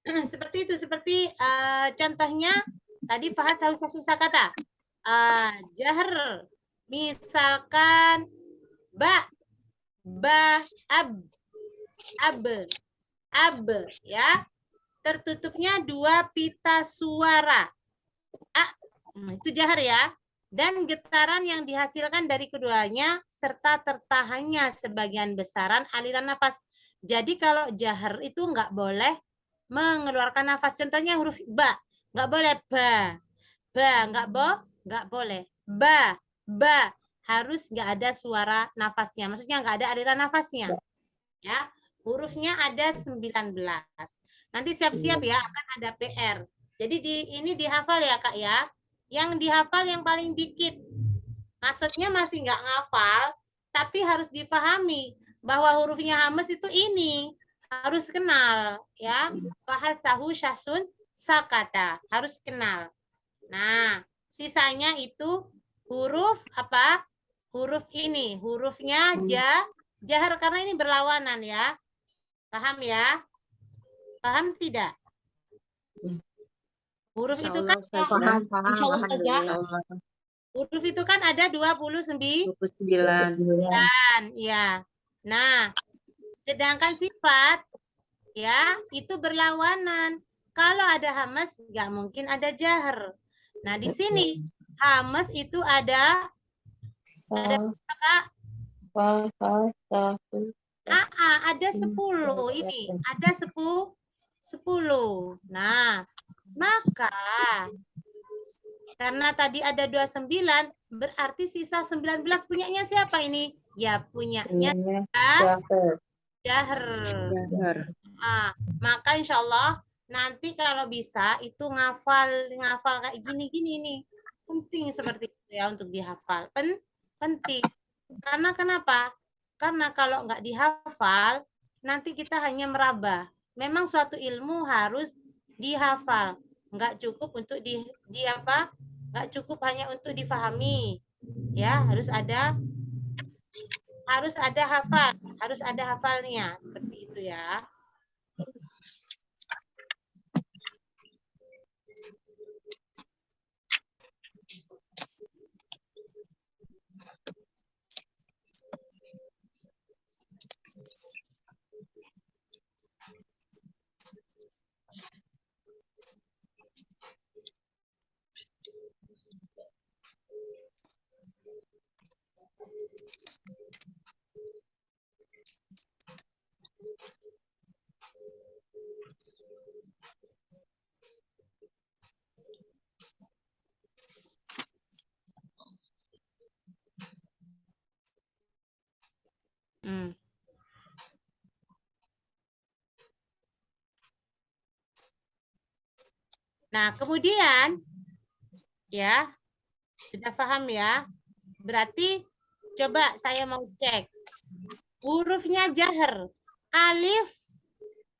Seperti itu, seperti contohnya tadi Fahad tahu susah kata jahar, misalkan ba ab ya, tertutupnya dua pita suara itu jahar ya, dan getaran yang dihasilkan dari keduanya serta tertahannya sebagian besaran aliran nafas. Jadi kalau jahar itu nggak boleh mengeluarkan nafas. Contohnya huruf ba, nggak boleh ba, nggak boleh ba, harus nggak ada suara nafasnya. Maksudnya nggak ada aliran nafasnya. Ya, hurufnya ada 19. Nanti siap-siap ya, akan ada PR. Jadi ini dihafal ya Kak ya. Yang dihafal yang paling dikit. Maksudnya masih nggak ngafal, tapi harus difahami bahwa hurufnya hamas itu ini. Harus kenal ya. Fahathahu syahsun sakata. Harus kenal. Nah, sisanya itu huruf apa? Huruf ini. Hurufnya jahar karena ini berlawanan ya. Paham ya? Paham tidak? Huruf itu kan paham. huruf itu kan ada 29 ya. Nah, sedangkan sifat ya itu berlawanan. Kalau ada hamas nggak mungkin ada jahar. Nah, di sini hamas itu ada ada 10 ini, ada 10. Nah, maka karena tadi ada 29, berarti sisa 19 punyanya siapa ini? Ya, punyanya jahar. Maka insya Allah nanti kalau bisa itu ngafal kayak gini-gini nih. Penting seperti itu ya untuk dihafal. Penting. Karena kenapa? Karena kalau nggak dihafal, nanti kita hanya meraba. Memang suatu ilmu harus dihafal. Nggak cukup untuk nggak cukup hanya untuk difahami. Ya, harus ada harus ada hafal, harus ada hafalnya seperti itu ya. Hmm. Nah, kemudian ya, sudah paham ya? Berarti coba saya mau cek. Hurufnya jahar. Alif.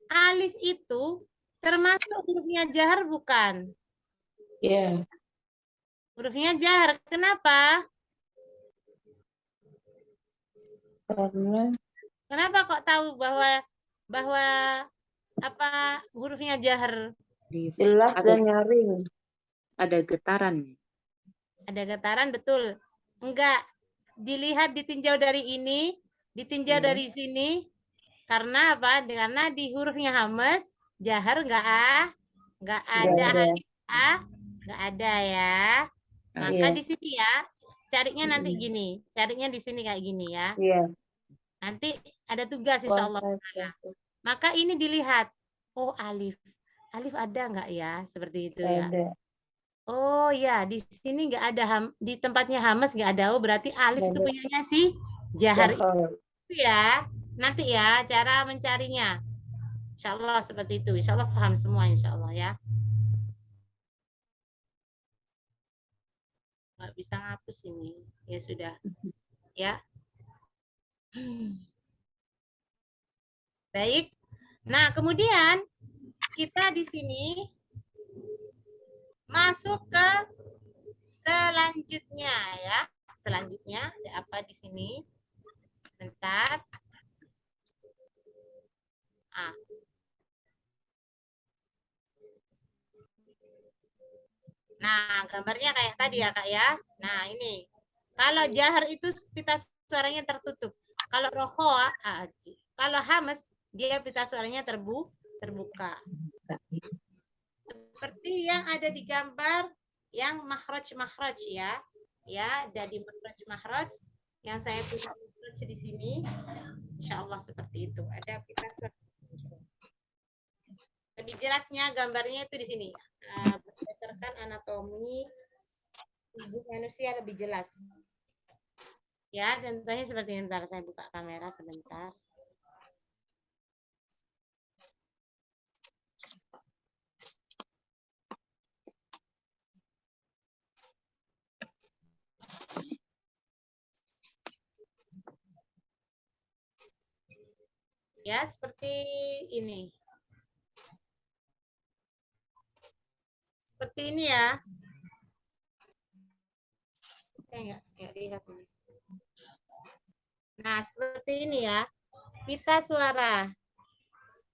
Alif itu termasuk hurufnya jahar bukan? Ya. Hurufnya jahar. Kenapa? Karena Kenapa kok tahu bahwa apa hurufnya jahar? jelas Ada dan nyaring. ada getaran. Ada getaran betul. Enggak. Dilihat ditinjau dari ini, ditinjau Iya. dari sini. Karena apa? Karena di hurufnya hamas jahar enggak Nggak ada ada. alif a, enggak ada ya. Maka Iya. di sini ya, carinya nanti gini. Carinya di sini kayak gini ya. Iya. Nanti ada tugas insya Allah. Maka ini dilihat. Oh, alif. Alif ada enggak ya? Seperti itu ya. Ada. Oh ya, di sini enggak ada di tempatnya hamas enggak ada. Oh, berarti alif Nggak itu ada. punyanya si jahar Jahar. itu ya. Nanti ya cara mencarinya. Insya Allah seperti itu. Insya Allah paham semua insya Allah ya. Nggak bisa ngapus ini. Ya sudah. Ya. Baik. Nah, kemudian kita di sini masuk ke selanjutnya ya. Selanjutnya ada apa di sini? Sebentar. Ah. Nah, gambarnya kayak tadi ya, Kak ya. Nah, ini. Kalau jahar itu pita suaranya tertutup. Kalau rohoa, kalau hamas, dia pita suaranya terbuka. Seperti yang ada di gambar yang makhraj ya. Ya, jadi makhraj yang saya punya makhraj di sini. Insya Allah seperti itu. Ada pita suara. Lebih jelasnya gambarnya itu di sini. Berdasarkan anatomi tubuh manusia lebih jelas. Ya, contohnya seperti ini. Bentar, saya buka kamera sebentar. Ya, seperti ini. Seperti ini ya. Enggak lihat ini. Nah, seperti ini ya. Pita suara.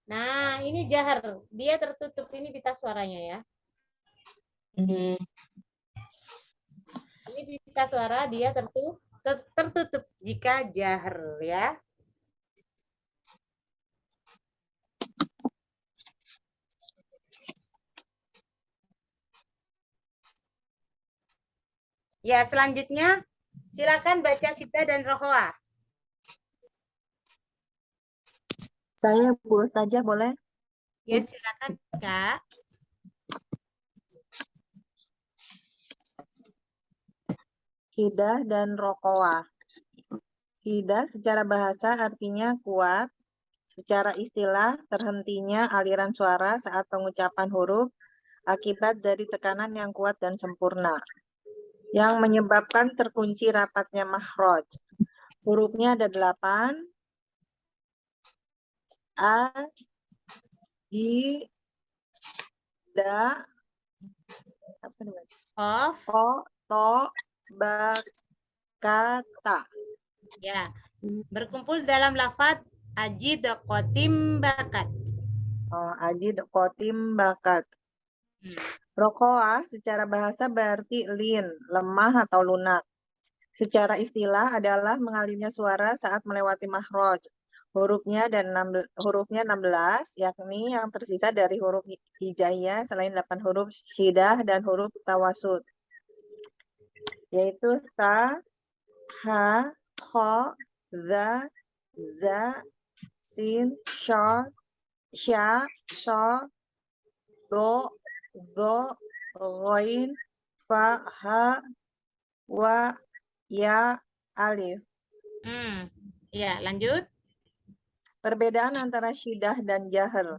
Nah, ini jahar. Dia tertutup. Ini pita suaranya ya. Ini pita suara, dia tertutup jika jahar ya. Ya, selanjutnya silakan baca Syiddah dan Rohoa. Saya Bu Ustazah boleh? Ya, silakan Kak. Syiddah dan Rokoah. Syiddah secara bahasa artinya kuat, secara istilah terhentinya aliran suara saat pengucapan huruf akibat dari tekanan yang kuat dan sempurna, yang menyebabkan terkunci rapatnya makhraj. Hurufnya ada 8, A, J, Da, apa namanya? Of. O, To, Ba, Ka, Ta. Ya, Berkumpul dalam lafaz ajid qatim bakat. Oh, ajid qatim bakat. Rokoah secara bahasa berarti lin, lemah atau lunak. Secara istilah adalah mengalirnya suara saat melewati makhraj. Hurufnya 16, yakni yang tersisa dari huruf hijaiyah selain 8 huruf syidah dan huruf tawasud, yaitu ta, ha, kha, za, sin, sya, sha, do, ghain, fa, ha, wa, ya, alif. Ya, lanjut. Perbedaan antara syidah dan jahar.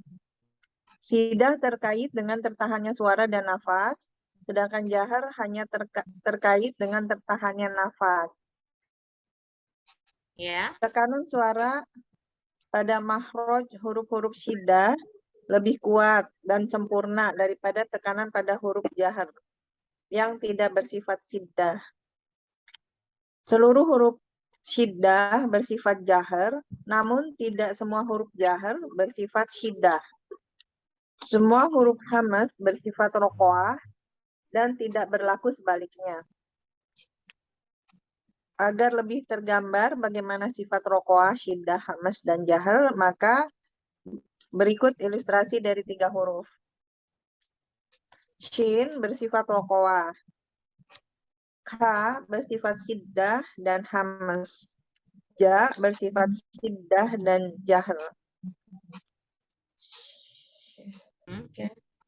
Syidah terkait dengan tertahannya suara dan nafas, sedangkan jahar hanya terkait dengan tertahannya nafas. Ya. Tekanan suara pada makhraj huruf-huruf syidah lebih kuat dan sempurna daripada tekanan pada huruf jahar yang tidak bersifat syidah. Seluruh huruf syidah bersifat jahar, namun tidak semua huruf jahar bersifat syidah. Semua huruf hamas bersifat rokoah dan tidak berlaku sebaliknya. Agar lebih tergambar bagaimana sifat rokoah, syidah, hamas, dan jahar, maka berikut ilustrasi dari 3 huruf. Shin bersifat rokoah. Ka bersifat syidah dan hamas. Ja bersifat syidah dan jahar.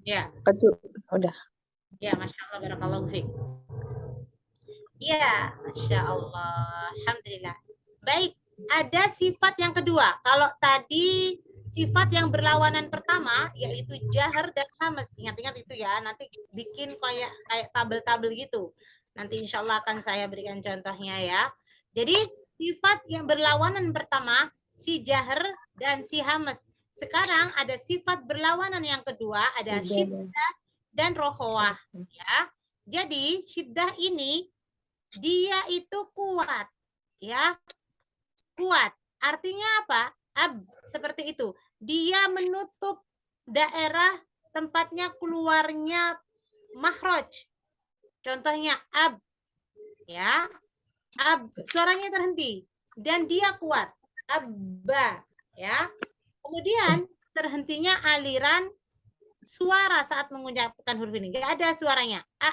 Ya. Udah. Ya, Masya Allah, barakallahu fiik. Ya, Masya Allah, alhamdulillah. Baik, ada sifat yang kedua. Kalau tadi sifat yang berlawanan pertama yaitu jahar dan hamas. Ingat-ingat itu ya. Nanti bikin kayak tabel-tabel gitu. Nanti insya Allah akan saya berikan contohnya ya. Jadi sifat yang berlawanan pertama si jahar dan si hamas. Sekarang ada sifat berlawanan yang kedua, ada syiddah dan rohoah ya. Jadi syiddah ini dia itu kuat ya. Kuat. Artinya apa? Seperti itu. Dia menutup daerah tempatnya keluarnya makhraj. Contohnya ab. Ya. Ab, suaranya terhenti dan dia kuat. Abba, ya. Kemudian terhentinya aliran suara saat mengucapkan huruf ini. Enggak ada suaranya. A.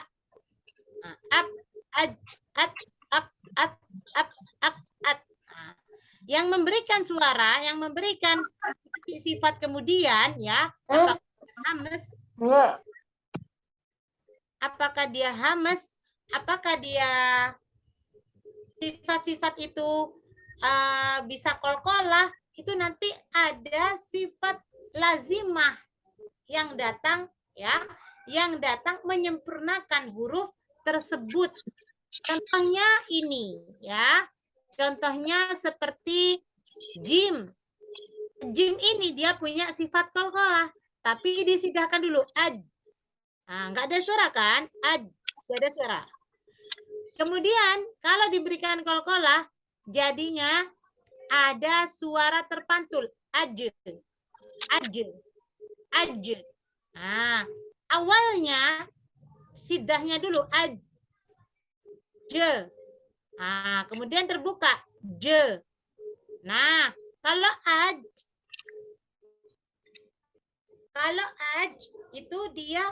Ab, ad, at. Yang memberikan suara, yang memberikan sifat kemudian ya, apakah hamas? Apakah dia hamas? Apakah dia sifat-sifat itu bisa qalqalah? Itu nanti ada sifat lazimah yang datang ya, yang datang menyempurnakan huruf tersebut. Contohnya ini ya. Contohnya seperti jim. Jim ini dia punya sifat qalqalah, tapi disidahkan dulu aj. Nah, enggak ada suara kan? Aj, enggak ada suara. Kemudian kalau diberikan qalqalah jadinya ada suara terpantul aj. Aj. Aj. Nah, awalnya sidahnya dulu aj. Je. Nah, kemudian terbuka je. Nah, kalau aj itu dia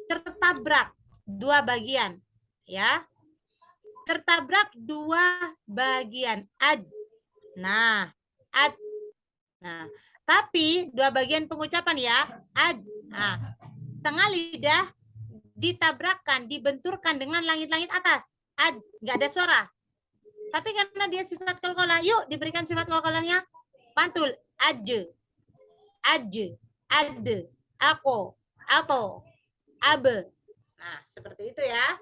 tertabrak dua bagian, ya. Tertabrak dua bagian aj. Nah, aj. Nah, tapi dua bagian pengucapan ya, aj. Nah, tengah lidah ditabrakkan, dibenturkan dengan langit-langit atas. Aj, nggak ada suara. Tapi karena dia sifat qalqalah, yuk diberikan sifat qalqalahnya pantul aj, ad, ako, ato, abe. Nah, seperti itu ya.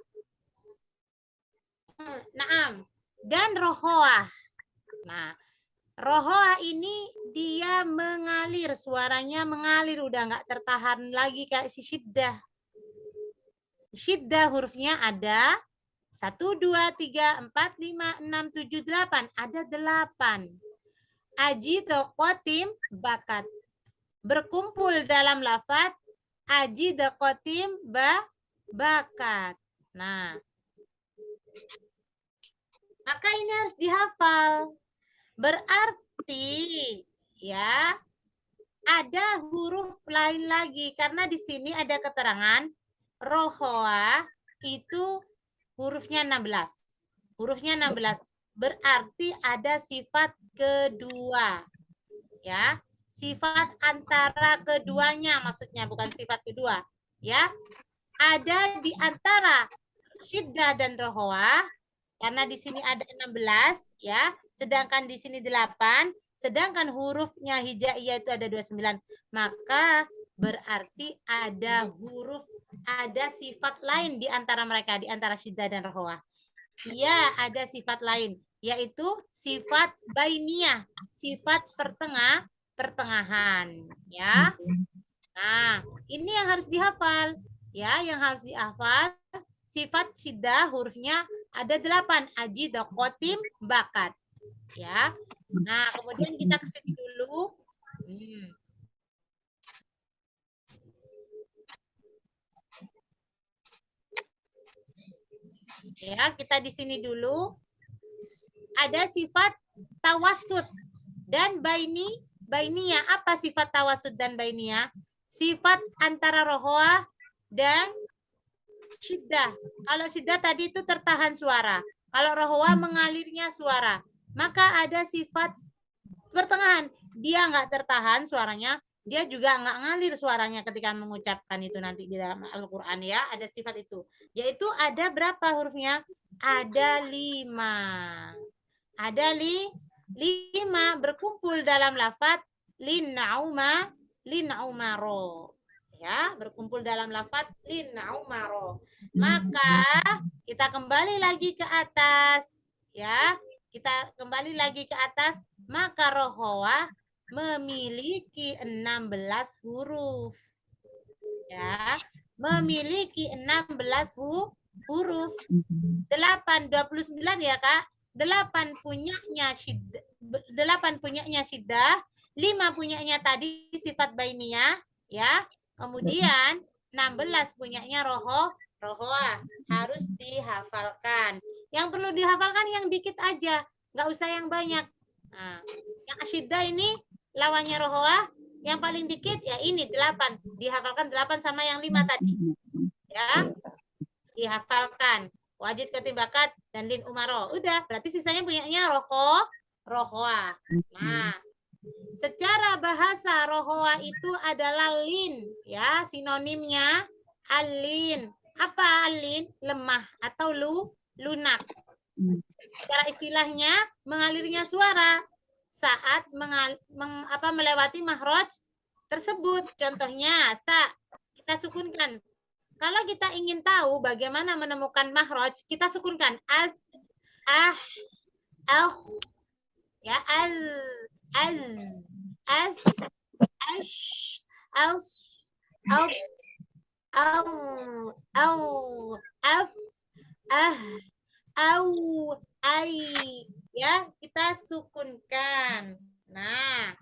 Naam. Dan rohoah. Nah, rohoah ini dia mengalir, suaranya mengalir, udah nggak tertahan lagi kayak si syiddah. Syiddah hurufnya ada 1, 2, 3, 4, 5, 6, 7, 8. Ada 8. Aji dokotim bakat. Berkumpul dalam lafaz aji dokotim bakat. Nah, maka ini harus dihafal. Berarti ya ada huruf lain lagi karena di sini ada keterangan rohoa itu hurufnya 16. Hurufnya 16. Berarti ada sifat kedua. Ya, sifat antara keduanya maksudnya, bukan sifat kedua. Ya, ada di antara syiddah dan rohoa. Karena di sini ada 16, ya. Sedangkan di sini 8, sedangkan hurufnya hijaiyah itu ada 29. Maka berarti ada sifat lain di antara mereka, di antara syiddah dan rohoa. Iya, ada sifat lain, yaitu sifat bainiyah, sifat pertengahan, ya. Nah, ini yang harus dihafal, ya, yang harus dihafal. Sifat syiddah hurufnya ada 8, aji, dokotim, bakat, ya. Nah, kemudian kita ke sini dulu. Ya, kita di sini dulu. Ada sifat tawasud dan bainiyah. Apa sifat tawasud dan bainiyah? Sifat antara rohoa dan syiddah. Kalau syiddah tadi itu tertahan suara. Kalau rohoa mengalirnya suara. Maka ada sifat pertengahan. Dia nggak tertahan suaranya. Dia juga nggak ngalir suaranya ketika mengucapkan itu nanti di dalam Al-Quran, ya. Ada sifat itu. Yaitu ada berapa hurufnya? Ada 5. Ada 5 berkumpul dalam lafaz lin'aumaro. Ya, berkumpul dalam lafaz lin'aumaro. Maka kita kembali lagi ke atas, ya. Kita kembali lagi ke atas, maka rohoa memiliki 16 huruf. Ya, memiliki 16 huruf. 8 29 ya, Kak. 8 punyanya syiddah, 5 punyanya tadi sifat bainiyah, ya. Kemudian 16 punyanya rohoa. Harus dihafalkan. Yang perlu dihafalkan yang dikit aja, nggak usah yang banyak. Nah, yang syiddah ini lawannya rohoa, yang paling dikit ya ini 8. Dihafalkan 8 sama yang 5 tadi. Ya. Dihafalkan. Wajid, kotim, bakat, dan lin umaro. Udah, berarti sisanya punyanya rohoa. Nah, secara bahasa rohoa itu adalah lin, ya, sinonimnya alin. Apa alin? Lemah atau lunak. Secara istilahnya mengalirnya suara saat melewati makhraj tersebut. Contohnya tak kita sukunkan. Kalau kita ingin tahu bagaimana menemukan makhraj, kita sukunkan ya, ya, kita sukunkan. Nah,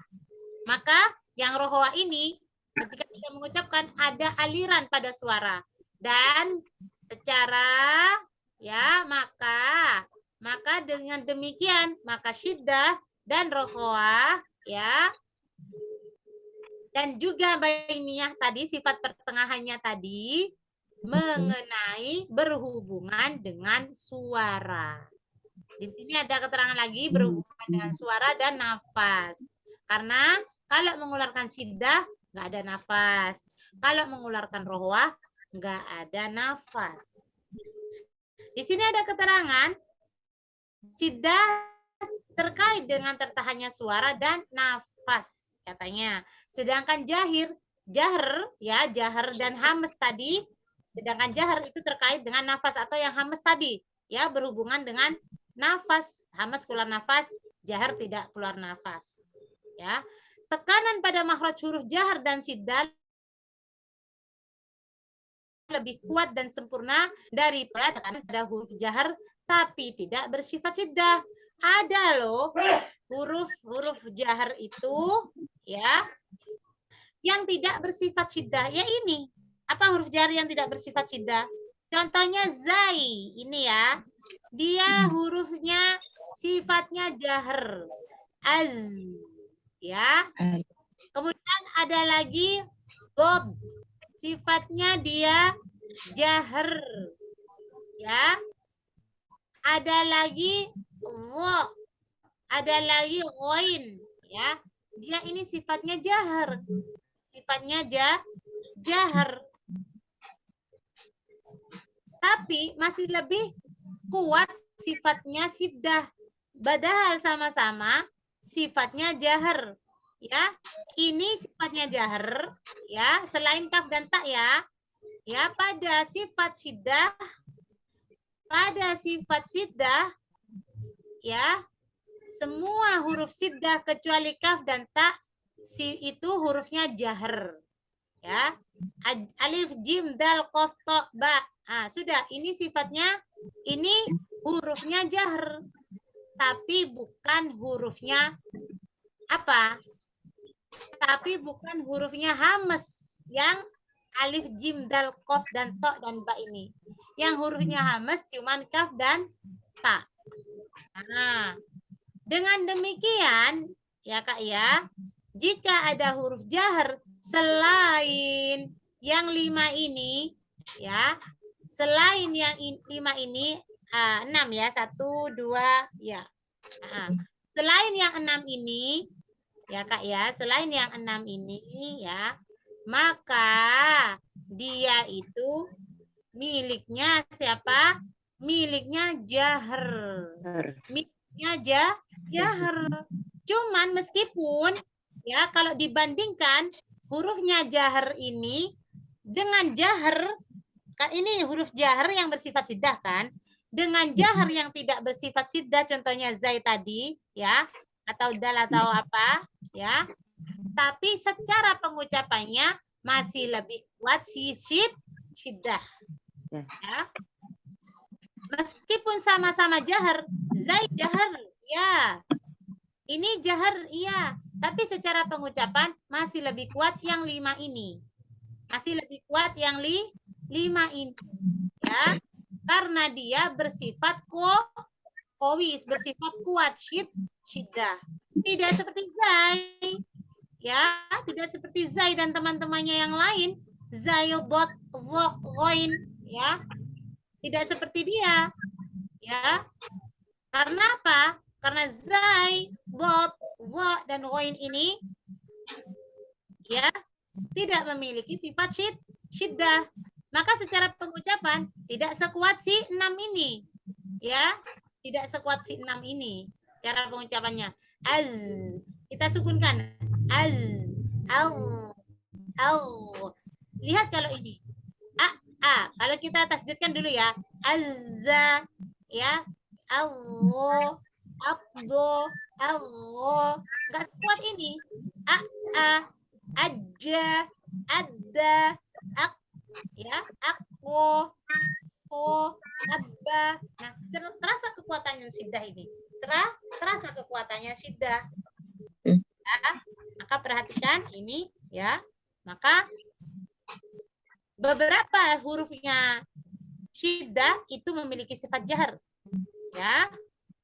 maka yang rohoa ini ketika kita mengucapkan ada aliran pada suara dan secara ya maka dengan demikian maka syiddah dan rohoa ya dan juga bainiyah tadi sifat pertengahannya tadi mengenai berhubungan dengan suara. Di sini ada keterangan lagi berhubungan dengan suara dan nafas. Karena kalau mengeluarkan syiddah nggak ada nafas. Kalau mengeluarkan rohoah nggak ada nafas. Di sini ada keterangan syiddah terkait dengan tertahannya suara dan nafas katanya. Sedangkan jahar dan hamas tadi, sedangkan jahar itu terkait dengan nafas atau yang hamas tadi, ya berhubungan dengan nafas. Hamas keluar nafas, jahar tidak keluar nafas. Ya. Tekanan pada makhraj huruf jahar dan syiddah lebih kuat dan sempurna daripada tekanan pada huruf jahar tapi tidak bersifat syiddah. Ada loh huruf jahar itu ya yang tidak bersifat syiddah. Ya ini. Apa huruf jahar yang tidak bersifat syiddah? Contohnya zai ini ya. Dia hurufnya sifatnya jahar. Az ya. Kemudian ada lagi god. Sifatnya dia jahar. Ya. Ada lagi wo. Ada lagi ghain ya. Dia ini sifatnya jahar. Sifatnya jahar. Tapi masih lebih kuat sifatnya syiddah. Padahal sama-sama sifatnya jahar. Ya, ini sifatnya jahar. Ya, selain kaf dan ta ya. Ya, pada sifat syiddah, ya, semua huruf syiddah kecuali kaf dan ta itu hurufnya jahar. Ya, alif, jim, dal, qaf, ta, ba. Ah, sudah, ini sifatnya, ini hurufnya jahar. Tapi bukan hurufnya apa? Tapi bukan hurufnya hamas. Yang alif, jim, dal, qaf, dan ta, dan ba ini. Yang hurufnya hamas cuman kaf dan ta. Nah, dengan demikian, ya Kak ya, jika ada huruf jahar selain yang 5 ini, ya, selain yang 5 ini, 6 ya, 1, 2, ya. Selain yang 6 ini, ya Kak ya, selain yang 6 ini, ya, maka dia itu miliknya siapa? Miliknya jahar. Miliknya jahar. Cuman meskipun, ya, kalau dibandingkan hurufnya jahar ini dengan jahar, kan ini huruf jahar yang bersifat syiddah kan, dengan jahar yang tidak bersifat syiddah, contohnya zai tadi, ya, atau dal atau apa, ya, tapi secara pengucapannya masih lebih kuat si syiddah, ya. Meskipun sama-sama jahar, zai jahar, ya, ini jahar, iya, tapi secara pengucapan masih lebih kuat yang 5 ini. Masih lebih kuat yang 5 ini. Ya. Karena dia bersifat kowis, bersifat kuat, syiddah. Tidak seperti zai. Ya, tidak seperti zai dan teman-temannya yang lain. Zai, dot, ghain, ya. Tidak seperti dia. Ya. Karena apa? Karena zai, dot, wa, dan ghain ini ya tidak memiliki sifat syiddah. Maka secara pengucapan tidak sekuat si 6 ini. Ya, tidak sekuat si 6 ini. Cara pengucapannya. Az. Kita sukunkan. Az. Al. Lihat kalau ini. Kalau kita tasdidkan dulu ya. Azza. Ya. Allah. Abdo. Allah. Enggak sekuat ini. Aja. Ada. Ya, aku, abba. Nah, terasa kekuatannya syiddah ini. Terasa kekuatannya syiddah. Ya, maka perhatikan ini ya. Maka beberapa hurufnya syiddah itu memiliki sifat jahar. Ya.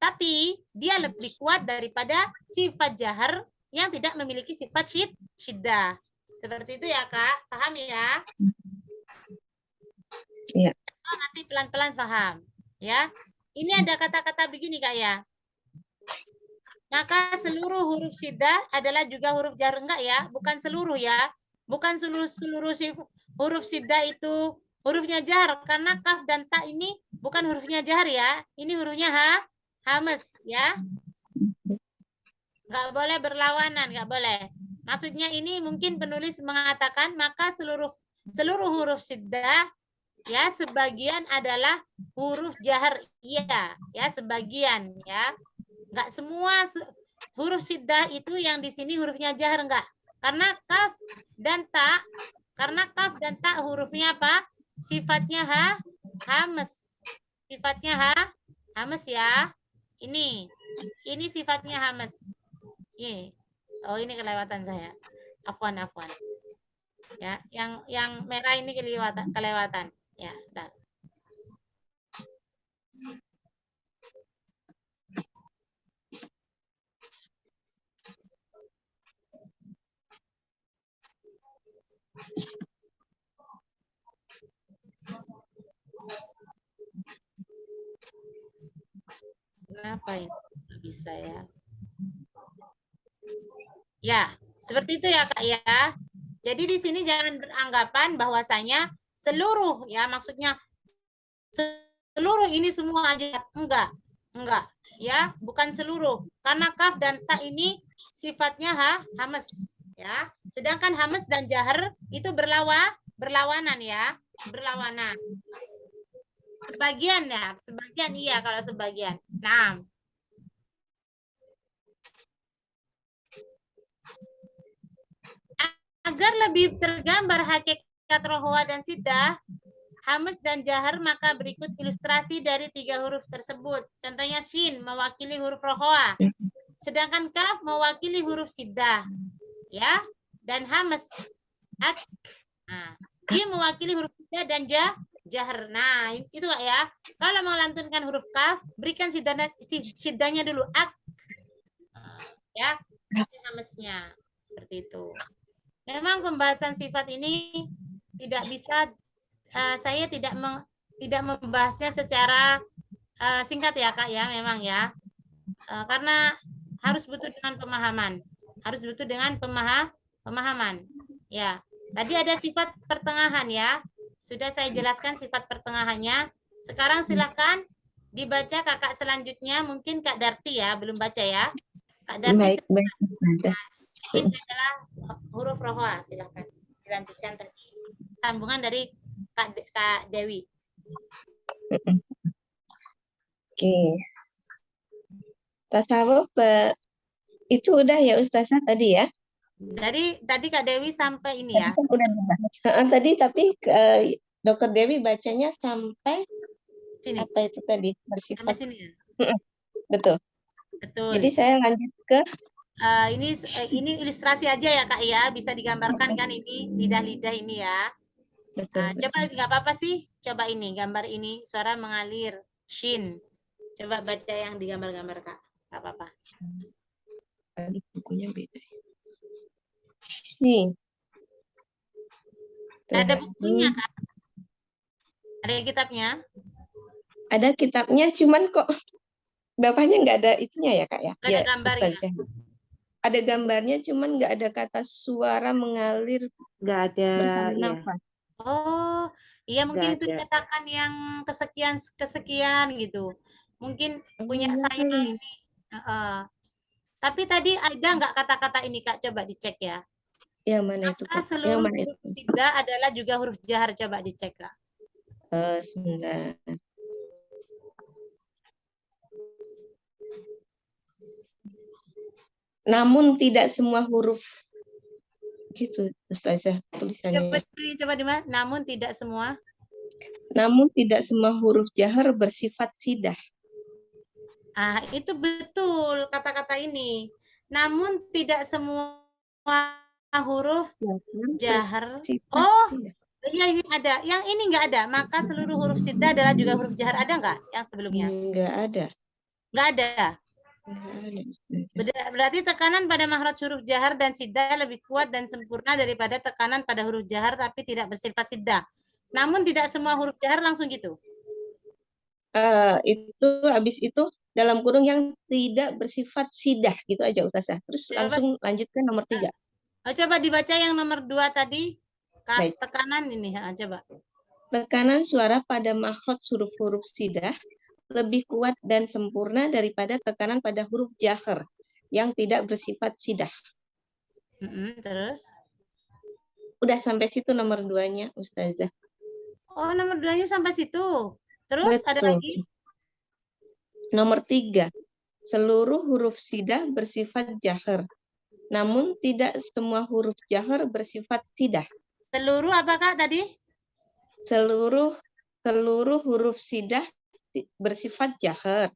Tapi dia lebih kuat daripada sifat jahar yang tidak memiliki sifat syiddah. Seperti itu ya, Kak. Paham ya? Iya. Oh, nanti pelan-pelan paham. Ya. Ini ada kata-kata begini, Kak ya. Maka seluruh huruf syiddah adalah juga huruf jar, enggak ya? Bukan seluruh ya. Bukan seluruh huruf syiddah itu hurufnya jar, karena kaf dan ta ini bukan hurufnya jar ya. Ini hurufnya hamas ya. Enggak boleh berlawanan, enggak boleh. Maksudnya ini mungkin penulis mengatakan maka seluruh huruf syiddah ya sebagian adalah huruf jahar, iya ya sebagian ya, nggak semua huruf syiddah itu yang di sini hurufnya jahar, enggak, karena kaf dan ta hurufnya apa? sifatnya hames. Sifatnya hames ya. Ini sifatnya hames. Ini. Oh, ini kelewatan saya. Afwan. Ya, yang merah ini kelewatan. Ya, bentar. Kenapa ini? Nggak bisa ya. Ya, seperti itu ya Kak ya. Jadi di sini jangan beranggapan bahwasanya seluruh ya, maksudnya seluruh ini semua aja. Enggak ya, bukan seluruh. Karena kaf dan ta ini sifatnya hames ya. Sedangkan hames dan jahar itu berlawanan ya, berlawanan. Sebagian iya kalau sebagian. Nah, agar lebih tergambar hakikat rohwa dan sidah, hames dan jahar, maka berikut ilustrasi dari 3 huruf tersebut. Contohnya shin mewakili huruf rohwa, sedangkan kaf mewakili huruf sidah, ya. Dan hames ak. Nah, dia mewakili huruf sidah dan jahar. Nah, itu Kak ya. Kalau mau lantunkan huruf kaf, berikan sidahnya dulu ak. Ya, hamesnya seperti itu. Memang pembahasan sifat ini tidak bisa, saya tidak membahasnya secara singkat ya Kak ya, memang ya, karena harus butuh dengan pemahaman, pemahaman. Ya, tadi ada sifat pertengahan ya, sudah saya jelaskan sifat pertengahannya. Sekarang silakan dibaca kakak selanjutnya, mungkin Kak Darti ya, belum baca ya. Kak Darti. Baik. Ini adalah huruf rohwa, silakan dilanjutkan tadi. Sambungan dari Kak Dewi. Oke. Tasawuf itu udah ya Ustazah tadi ya? Tadi Kak Dewi sampai ini ya. Kan udah dibahas. Tadi tapi Dokter Dewi bacanya sampai Sini. apa itu tadi? Bersifat. Sampai sini ya. Betul. Betul. Jadi saya lanjut ke ini ilustrasi aja ya Kak ya, bisa digambarkan kan ini lidah-lidah ini ya. betul. Coba nggak apa-apa sih, coba ini gambar ini suara mengalir shin. Coba baca yang digambar-gambar Kak, nggak apa-apa. Tadi bukunya beda. Nih. Ada bukunya Kak? Ada kitabnya? Ada kitabnya, cuman kok bapaknya nggak ada itunya ya Kak ya? Nggak ada gambarnya. Ustazah. Ada gambarnya, cuman nggak ada kata suara mengalir Nggak ada. bersama Ya. nafas. Oh, iya mungkin Nggak itu ada. cetakan yang kesekian gitu. Mungkin punya iya, saya kayaknya. ini. Tapi tadi ada nggak kata-kata ini Kak? Coba dicek ya. Yang mana itu Maka Kak? seluruh Yang mana itu? huruf sidah adalah juga huruf jahar. Coba dicek Kak. Sebentar. Namun tidak semua huruf gitu Ustazah tulisannya. Coba di mana? Namun tidak semua. Namun tidak semua huruf jahar bersifat sidah. Itu betul kata-kata ini. Namun tidak semua huruf jahar. Oh, iya ada. Yang ini nggak ada. Maka seluruh huruf sidah adalah juga huruf jahar. Ada nggak yang sebelumnya? Nggak ada. Nggak ada. Berarti tekanan pada makhraj huruf jahar dan sidah lebih kuat dan sempurna daripada tekanan pada huruf jahar tapi tidak bersifat sidah. Namun tidak semua huruf jahar langsung gitu. Itu habis itu dalam kurung yang tidak bersifat sidah gitu aja Ustazah. Terus langsung lanjut ke nomor 3. Coba dibaca yang nomor 2 tadi. Baik. Tekanan ini, coba. Tekanan suara pada makhraj huruf-huruf sidah lebih kuat dan sempurna daripada tekanan pada huruf jahar yang tidak bersifat sidah. Terus? Udah sampai situ nomor 2-nya Ustazah. Oh, nomor 2-nya sampai situ. Terus betul. Ada lagi? Nomor 3. Seluruh huruf sidah bersifat jahar. Namun tidak semua huruf jahar bersifat sidah. Seluruh apa Kak tadi? seluruh huruf sidah bersifat jahar.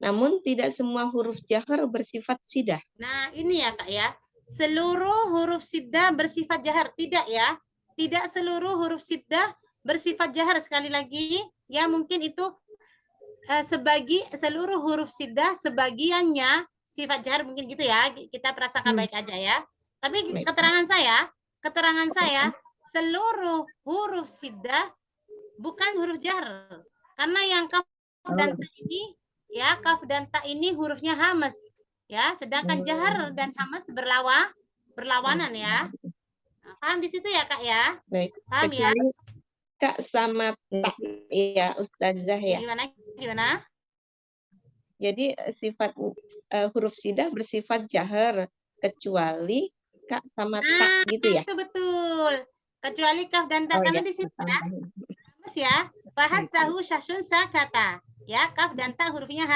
Namun tidak semua huruf jahar bersifat sidah. Nah, ini ya Kak ya. Seluruh huruf siddah bersifat jahar. Tidak ya. Tidak seluruh huruf siddah bersifat jahar. Sekali lagi, ya mungkin itu seluruh huruf siddah sebagiannya sifat jahar mungkin gitu ya. Kita prasangka baik aja ya. Tapi Baik. keterangan saya seluruh huruf siddah bukan huruf jahar. Karena yang kaf dan ta ini ya, kaf dan ta ini hurufnya hamas ya, sedangkan jahar dan hamas berlawanan ya. Nah, paham di situ ya Kak ya? Baik. Paham ya? Kecuali Kak sama tak ya Ustazah ya. Gimana? Jadi sifat huruf sidah bersifat jahar kecuali Kak sama tak gitu ya. Itu betul. Kecuali kaf dan ta, karena ya, di situ ya, hamas ya. Fahat tahu syasun sakata. Ya, kaf dan ta hurufnya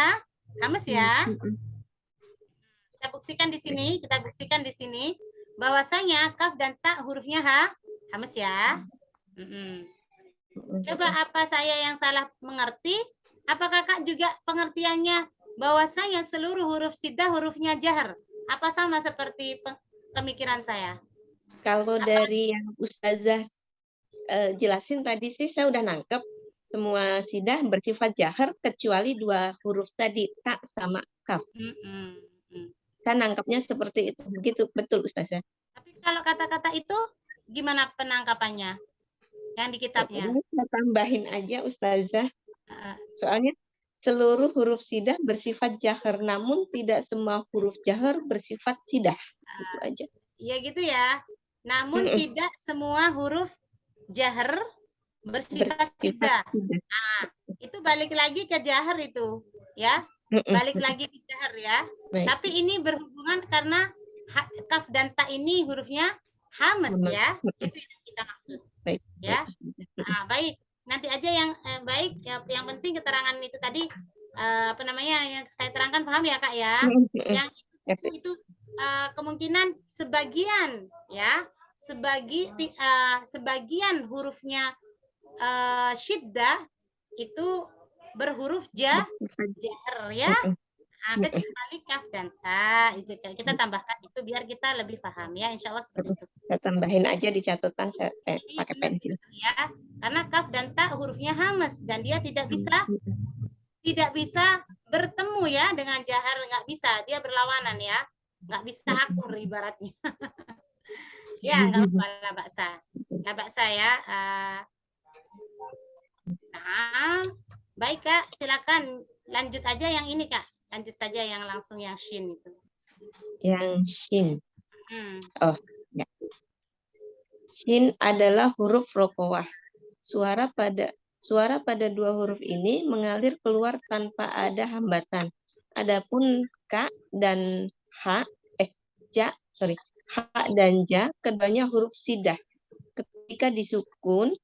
hamas ya. Kita buktikan di sini bahwasanya kaf dan ta hurufnya hamas ya. Coba apa saya yang salah mengerti? Apakah Kak juga pengertiannya bahwasanya seluruh huruf siddah hurufnya jahar? Apa sama seperti pemikiran saya? Kalau dari yang Ustazah jelasin tadi sih saya udah nangkep semua sidah bersifat jahar kecuali dua huruf tadi tak sama kaf. Saya nangkepnya seperti itu. Begitu betul Ustazah. Tapi kalau kata-kata itu gimana penangkapannya? Yang di kitabnya. Saya tambahin aja Ustazah. Soalnya seluruh huruf sidah bersifat jahar, namun tidak semua huruf jahar bersifat sidah. Itu aja. Iya gitu ya. Namun tidak semua huruf jahar bersifat sidah. Nah, itu balik lagi ke jahar itu, ya. Balik lagi ke jahar ya. Baik. Tapi ini berhubungan karena kaf dan ta ini hurufnya hamas ya. Itu yang kita maksud. Baik. Ya. Nah, baik. Nanti aja yang baik. Yang penting keterangan itu tadi apa namanya yang saya terangkan paham ya Kak ya. Yang itu kemungkinan sebagian ya, sebagian hurufnya syiddah itu berhuruf jahar ya. Kecuali kaf dan ta itu kita tambahkan itu biar kita lebih paham ya, insya Allah seperti itu. Saya tambahin aja di catatan saya pakai pensil. Ya, karena kaf dan ta hurufnya hamas dan dia tidak bisa bertemu ya dengan jahar, nggak bisa, dia berlawanan ya, nggak bisa akur ibaratnya. Ya nggak apa-apa lah baksa ya. Nah, baik Kak, silakan lanjut aja yang ini Kak. Lanjut saja yang langsung yang shin itu. Yang shin. Oh, ya. Shin adalah huruf rokoah. Suara pada dua huruf ini mengalir keluar tanpa ada hambatan. Adapun K dan H dan ja keduanya huruf sidah. Ketika disukun,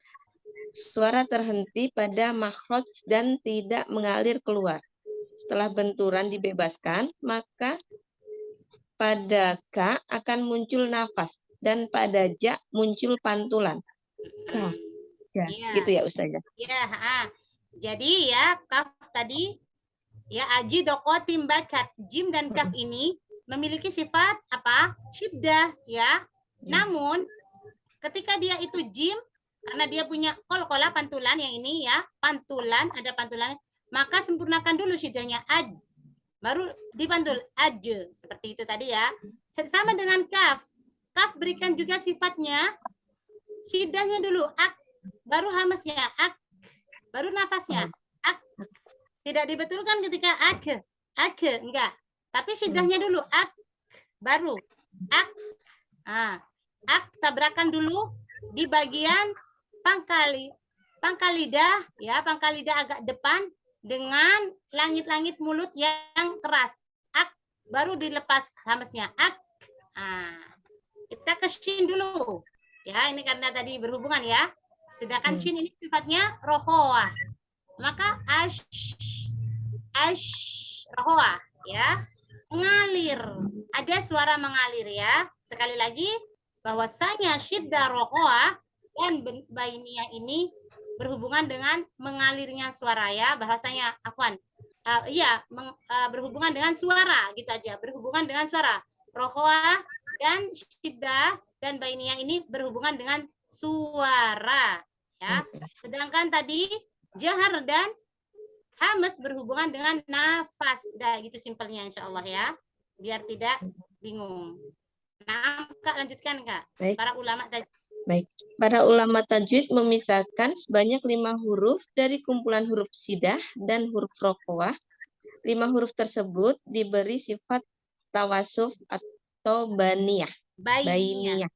suara terhenti pada makhraj dan tidak mengalir keluar. Setelah benturan dibebaskan, maka pada K akan muncul nafas dan pada ja muncul pantulan. K, ja. Gitu ya Ustazah? Ya, jadi ya kaf tadi ya aji doko timbakat jim dan kaf ini memiliki sifat apa? Syiddah ya. Namun ketika dia itu jim karena dia punya kol-kola pantulan yang ini ya, pantulan ada pantulan, maka sempurnakan dulu syiddahnya aj. Baru dipantul aj seperti itu tadi ya. Sama dengan kaf. Kaf berikan juga sifatnya syiddahnya dulu ak, baru hamasnya ak, baru nafasnya ak. Tidak dibetulkan ketika ak enggak. Tapi syiddahnya dulu ak, baru ak. Ak tabrakan dulu di bagian pangkal lidah ya, pangkal lidah agak depan dengan langit-langit mulut yang keras. Ak baru dilepas hamasnya ak. Kita ke shin dulu. Ya, ini karena tadi berhubungan ya. Sedangkan shin ini sifatnya rohoah. Maka ash rohoah ya. Mengalir. Ada suara mengalir ya. Sekali lagi bahwasanya syiddah rohoah dan bainiyah ini berhubungan dengan mengalirnya suara ya, bahasanya afwan. Berhubungan dengan suara gitu aja, berhubungan dengan suara. Rokhawah dan syiddah dan bainiyah ini berhubungan dengan suara ya. Sedangkan tadi jahar dan hamas berhubungan dengan nafas. Udah gitu simpelnya insyaallah ya. Biar tidak bingung. Nah, Kak lanjutkan Kak. Baik. Para ulama tadi. Baik, para ulama tajwid memisahkan sebanyak 5 huruf dari kumpulan huruf sidah dan huruf rokhawah. 5 huruf tersebut diberi sifat tawasuf atau baniyah. Bainiyah.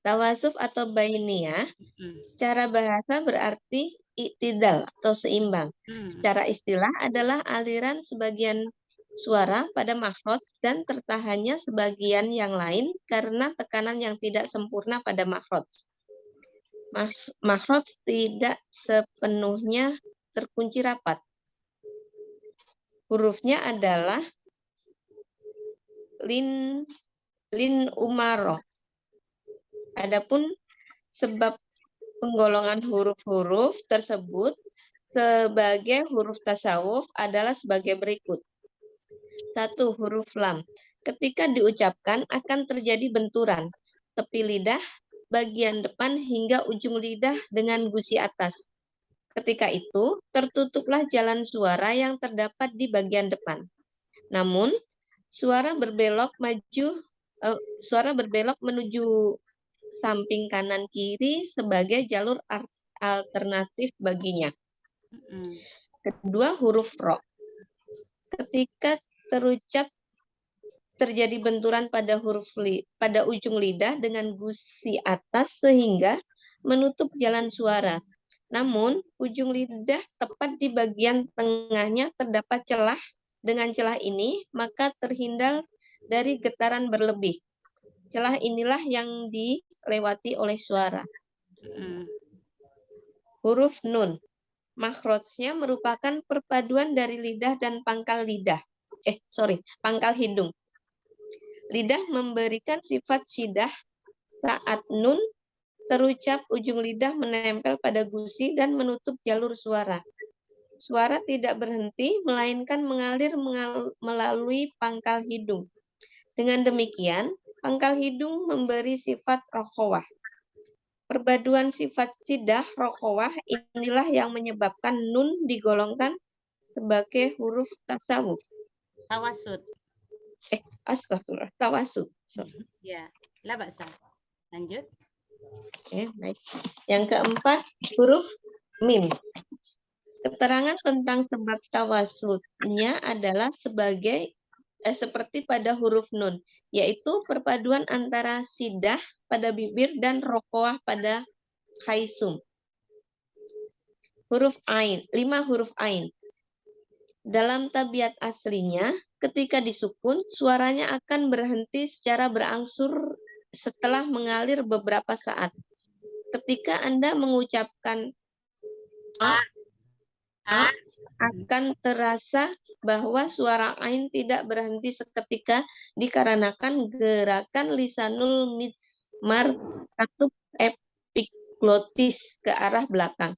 Tawasuf atau bainiyah secara bahasa berarti iktidal atau seimbang. Secara istilah adalah aliran sebagian suara pada makhraj dan tertahannya sebagian yang lain karena tekanan yang tidak sempurna pada makhraj. Makhraj tidak sepenuhnya terkunci rapat. Hurufnya adalah lin umaro. Adapun sebab penggolongan huruf-huruf tersebut sebagai huruf tasawuf adalah sebagai berikut. 1. Huruf lam. Ketika diucapkan akan terjadi benturan tepi lidah bagian depan hingga ujung lidah dengan gusi atas. Ketika itu tertutuplah jalan suara yang terdapat di bagian depan. Namun suara berbelok menuju samping kanan kiri sebagai jalur alternatif baginya. Kedua, huruf ro. Ketika terucap terjadi benturan pada pada ujung lidah dengan gusi atas sehingga menutup jalan suara. Namun ujung lidah tepat di bagian tengahnya terdapat celah. Dengan celah ini maka terhindar dari getaran berlebih. Celah inilah yang dilewati oleh suara. Huruf nun. Makhrajnya merupakan perpaduan dari lidah dan pangkal hidung. Lidah memberikan sifat syiddah saat nun terucap ujung lidah menempel pada gusi dan menutup jalur suara. Suara tidak berhenti melainkan mengalir melalui pangkal hidung. Dengan demikian, pangkal hidung memberi sifat rokhawah. Perpaduan sifat syiddah rokhawah inilah yang menyebabkan nun digolongkan sebagai huruf tasawuf. Tawasud. Astagfirullah, tawasud. Ya, la ba'sa. Lanjut. Baik. Yang keempat, huruf mim. Keterangan tentang sebab tawasudnya adalah seperti pada huruf nun, yaitu perpaduan antara syiddah pada bibir dan rokhawah pada khaisum. Huruf ain, 5 huruf ain. Dalam tabiat aslinya, ketika disukun, suaranya akan berhenti secara berangsur setelah mengalir beberapa saat. Ketika Anda mengucapkan a, akan terasa bahwa suara ain tidak berhenti seketika dikarenakan gerakan lisanul mizmar atau epiglotis ke arah belakang.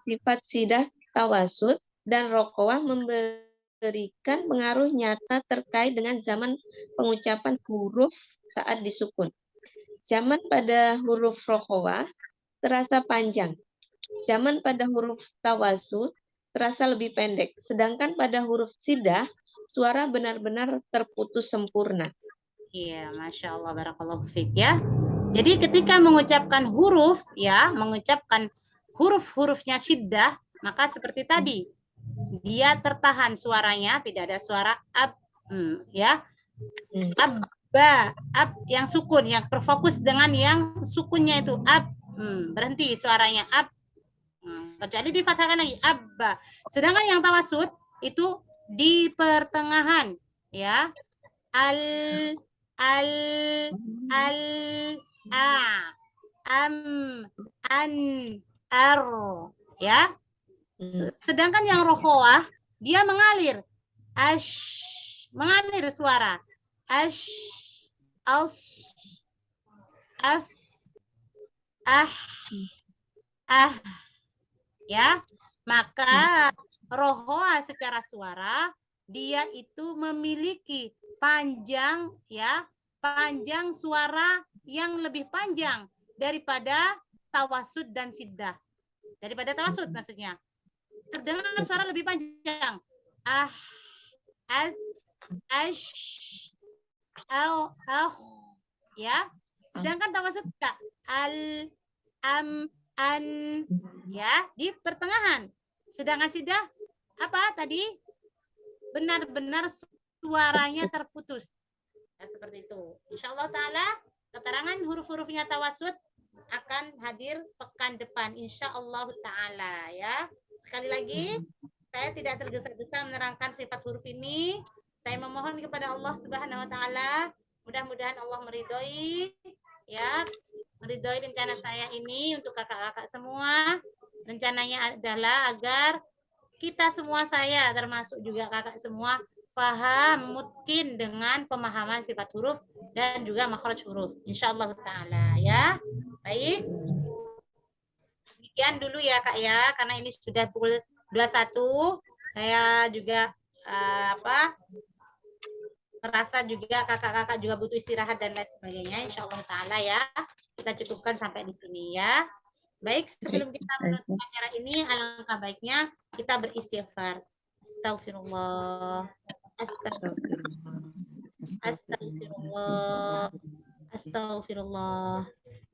Sifat syiddah tawasud dan rokhawah memberikan pengaruh nyata terkait dengan zaman pengucapan huruf saat disukun. Zaman pada huruf rokhawah terasa panjang. Zaman pada huruf tawasud terasa lebih pendek. Sedangkan pada huruf syiddah, suara benar-benar terputus sempurna. Iya, Masya Allah, barakallahu fiik ya. Jadi ketika mengucapkan huruf, ya, mengucapkan huruf-hurufnya syiddah, maka seperti tadi, dia tertahan suaranya, tidak ada suara ab, ya. Abba, ab yang sukun, yang berfokus dengan yang sukunnya itu ab, berhenti suaranya ab, kecuali difathahkan lagi abba. Sedangkan yang tawasud itu di pertengahan, ya. Al, a, am, an, ar, ya. Sedangkan yang rokhawah dia mengalir, mengalir suara, as, af, ah, ah. Ya, maka rohoa secara suara dia itu memiliki panjang ya, panjang suara yang lebih panjang daripada tawasud dan siddah. Daripada tawasud maksudnya. Terdengar suara lebih panjang. Ah, ash, au, ya. Sedangkan tawasud tak al, an, ya, di pertengahan. Sedangkan siddah apa tadi? Benar-benar suaranya terputus. Ya, seperti itu. Insyaallah taala keterangan huruf-hurufnya tawasud akan hadir pekan depan insyaallah taala ya. Sekali lagi saya tidak tergesa-gesa menerangkan sifat huruf ini. Saya memohon kepada Allah Subhanahu wa taala, mudah-mudahan Allah meridhoi ya, meridhoi rencana saya ini untuk kakak-kakak semua. Rencananya adalah agar kita semua, saya termasuk juga kakak semua, paham mungkin dengan pemahaman sifat huruf dan juga makhraj huruf. Insyaallah taala ya. Baik. Demikian dulu ya Kak ya, karena ini sudah pukul 21. Saya juga merasa juga kakak-kakak juga butuh istirahat dan lain sebagainya. Insyaallah taala ya. Kita cukupkan sampai di sini ya. Baik, sebelum kita menutup acara ini, alangkah baiknya kita beristighfar. Astagfirullah. Astagfirullah. Astagfirullah. Astagfirullah.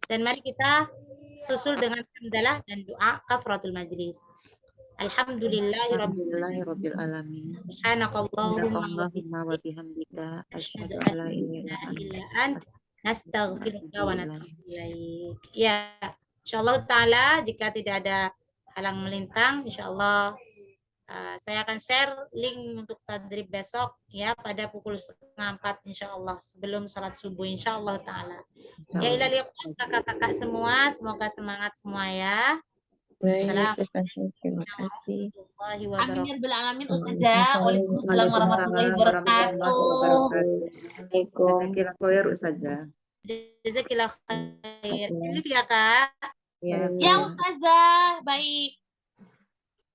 Dan mari kita susul dengan hamdalah dan doa kafaratul majlis. Alhamdulillahirabbil alamin. Subhanakallahumma wa bihamdika asyhadu an la ilaha illa anta nastaghfiruka wa natubu ilaik. Ya, insyaallah taala jika tidak ada halang melintang, insyaallah saya akan share link untuk tadrib besok ya pada pukul 3:30 insyaallah sebelum salat subuh insyaallah taala. Ya ilahi kakak-kakak semua, semoga semangat semua ya. Baik, terima kasih. Amin ya rabbal alamin Ustazah. Waalaikumsalam warahmatullahi wabarakatuh. Jazakallahu khair Ustazah. Jazakallahu khair. Ya Kak. Ya, Ya Ustazah, baik.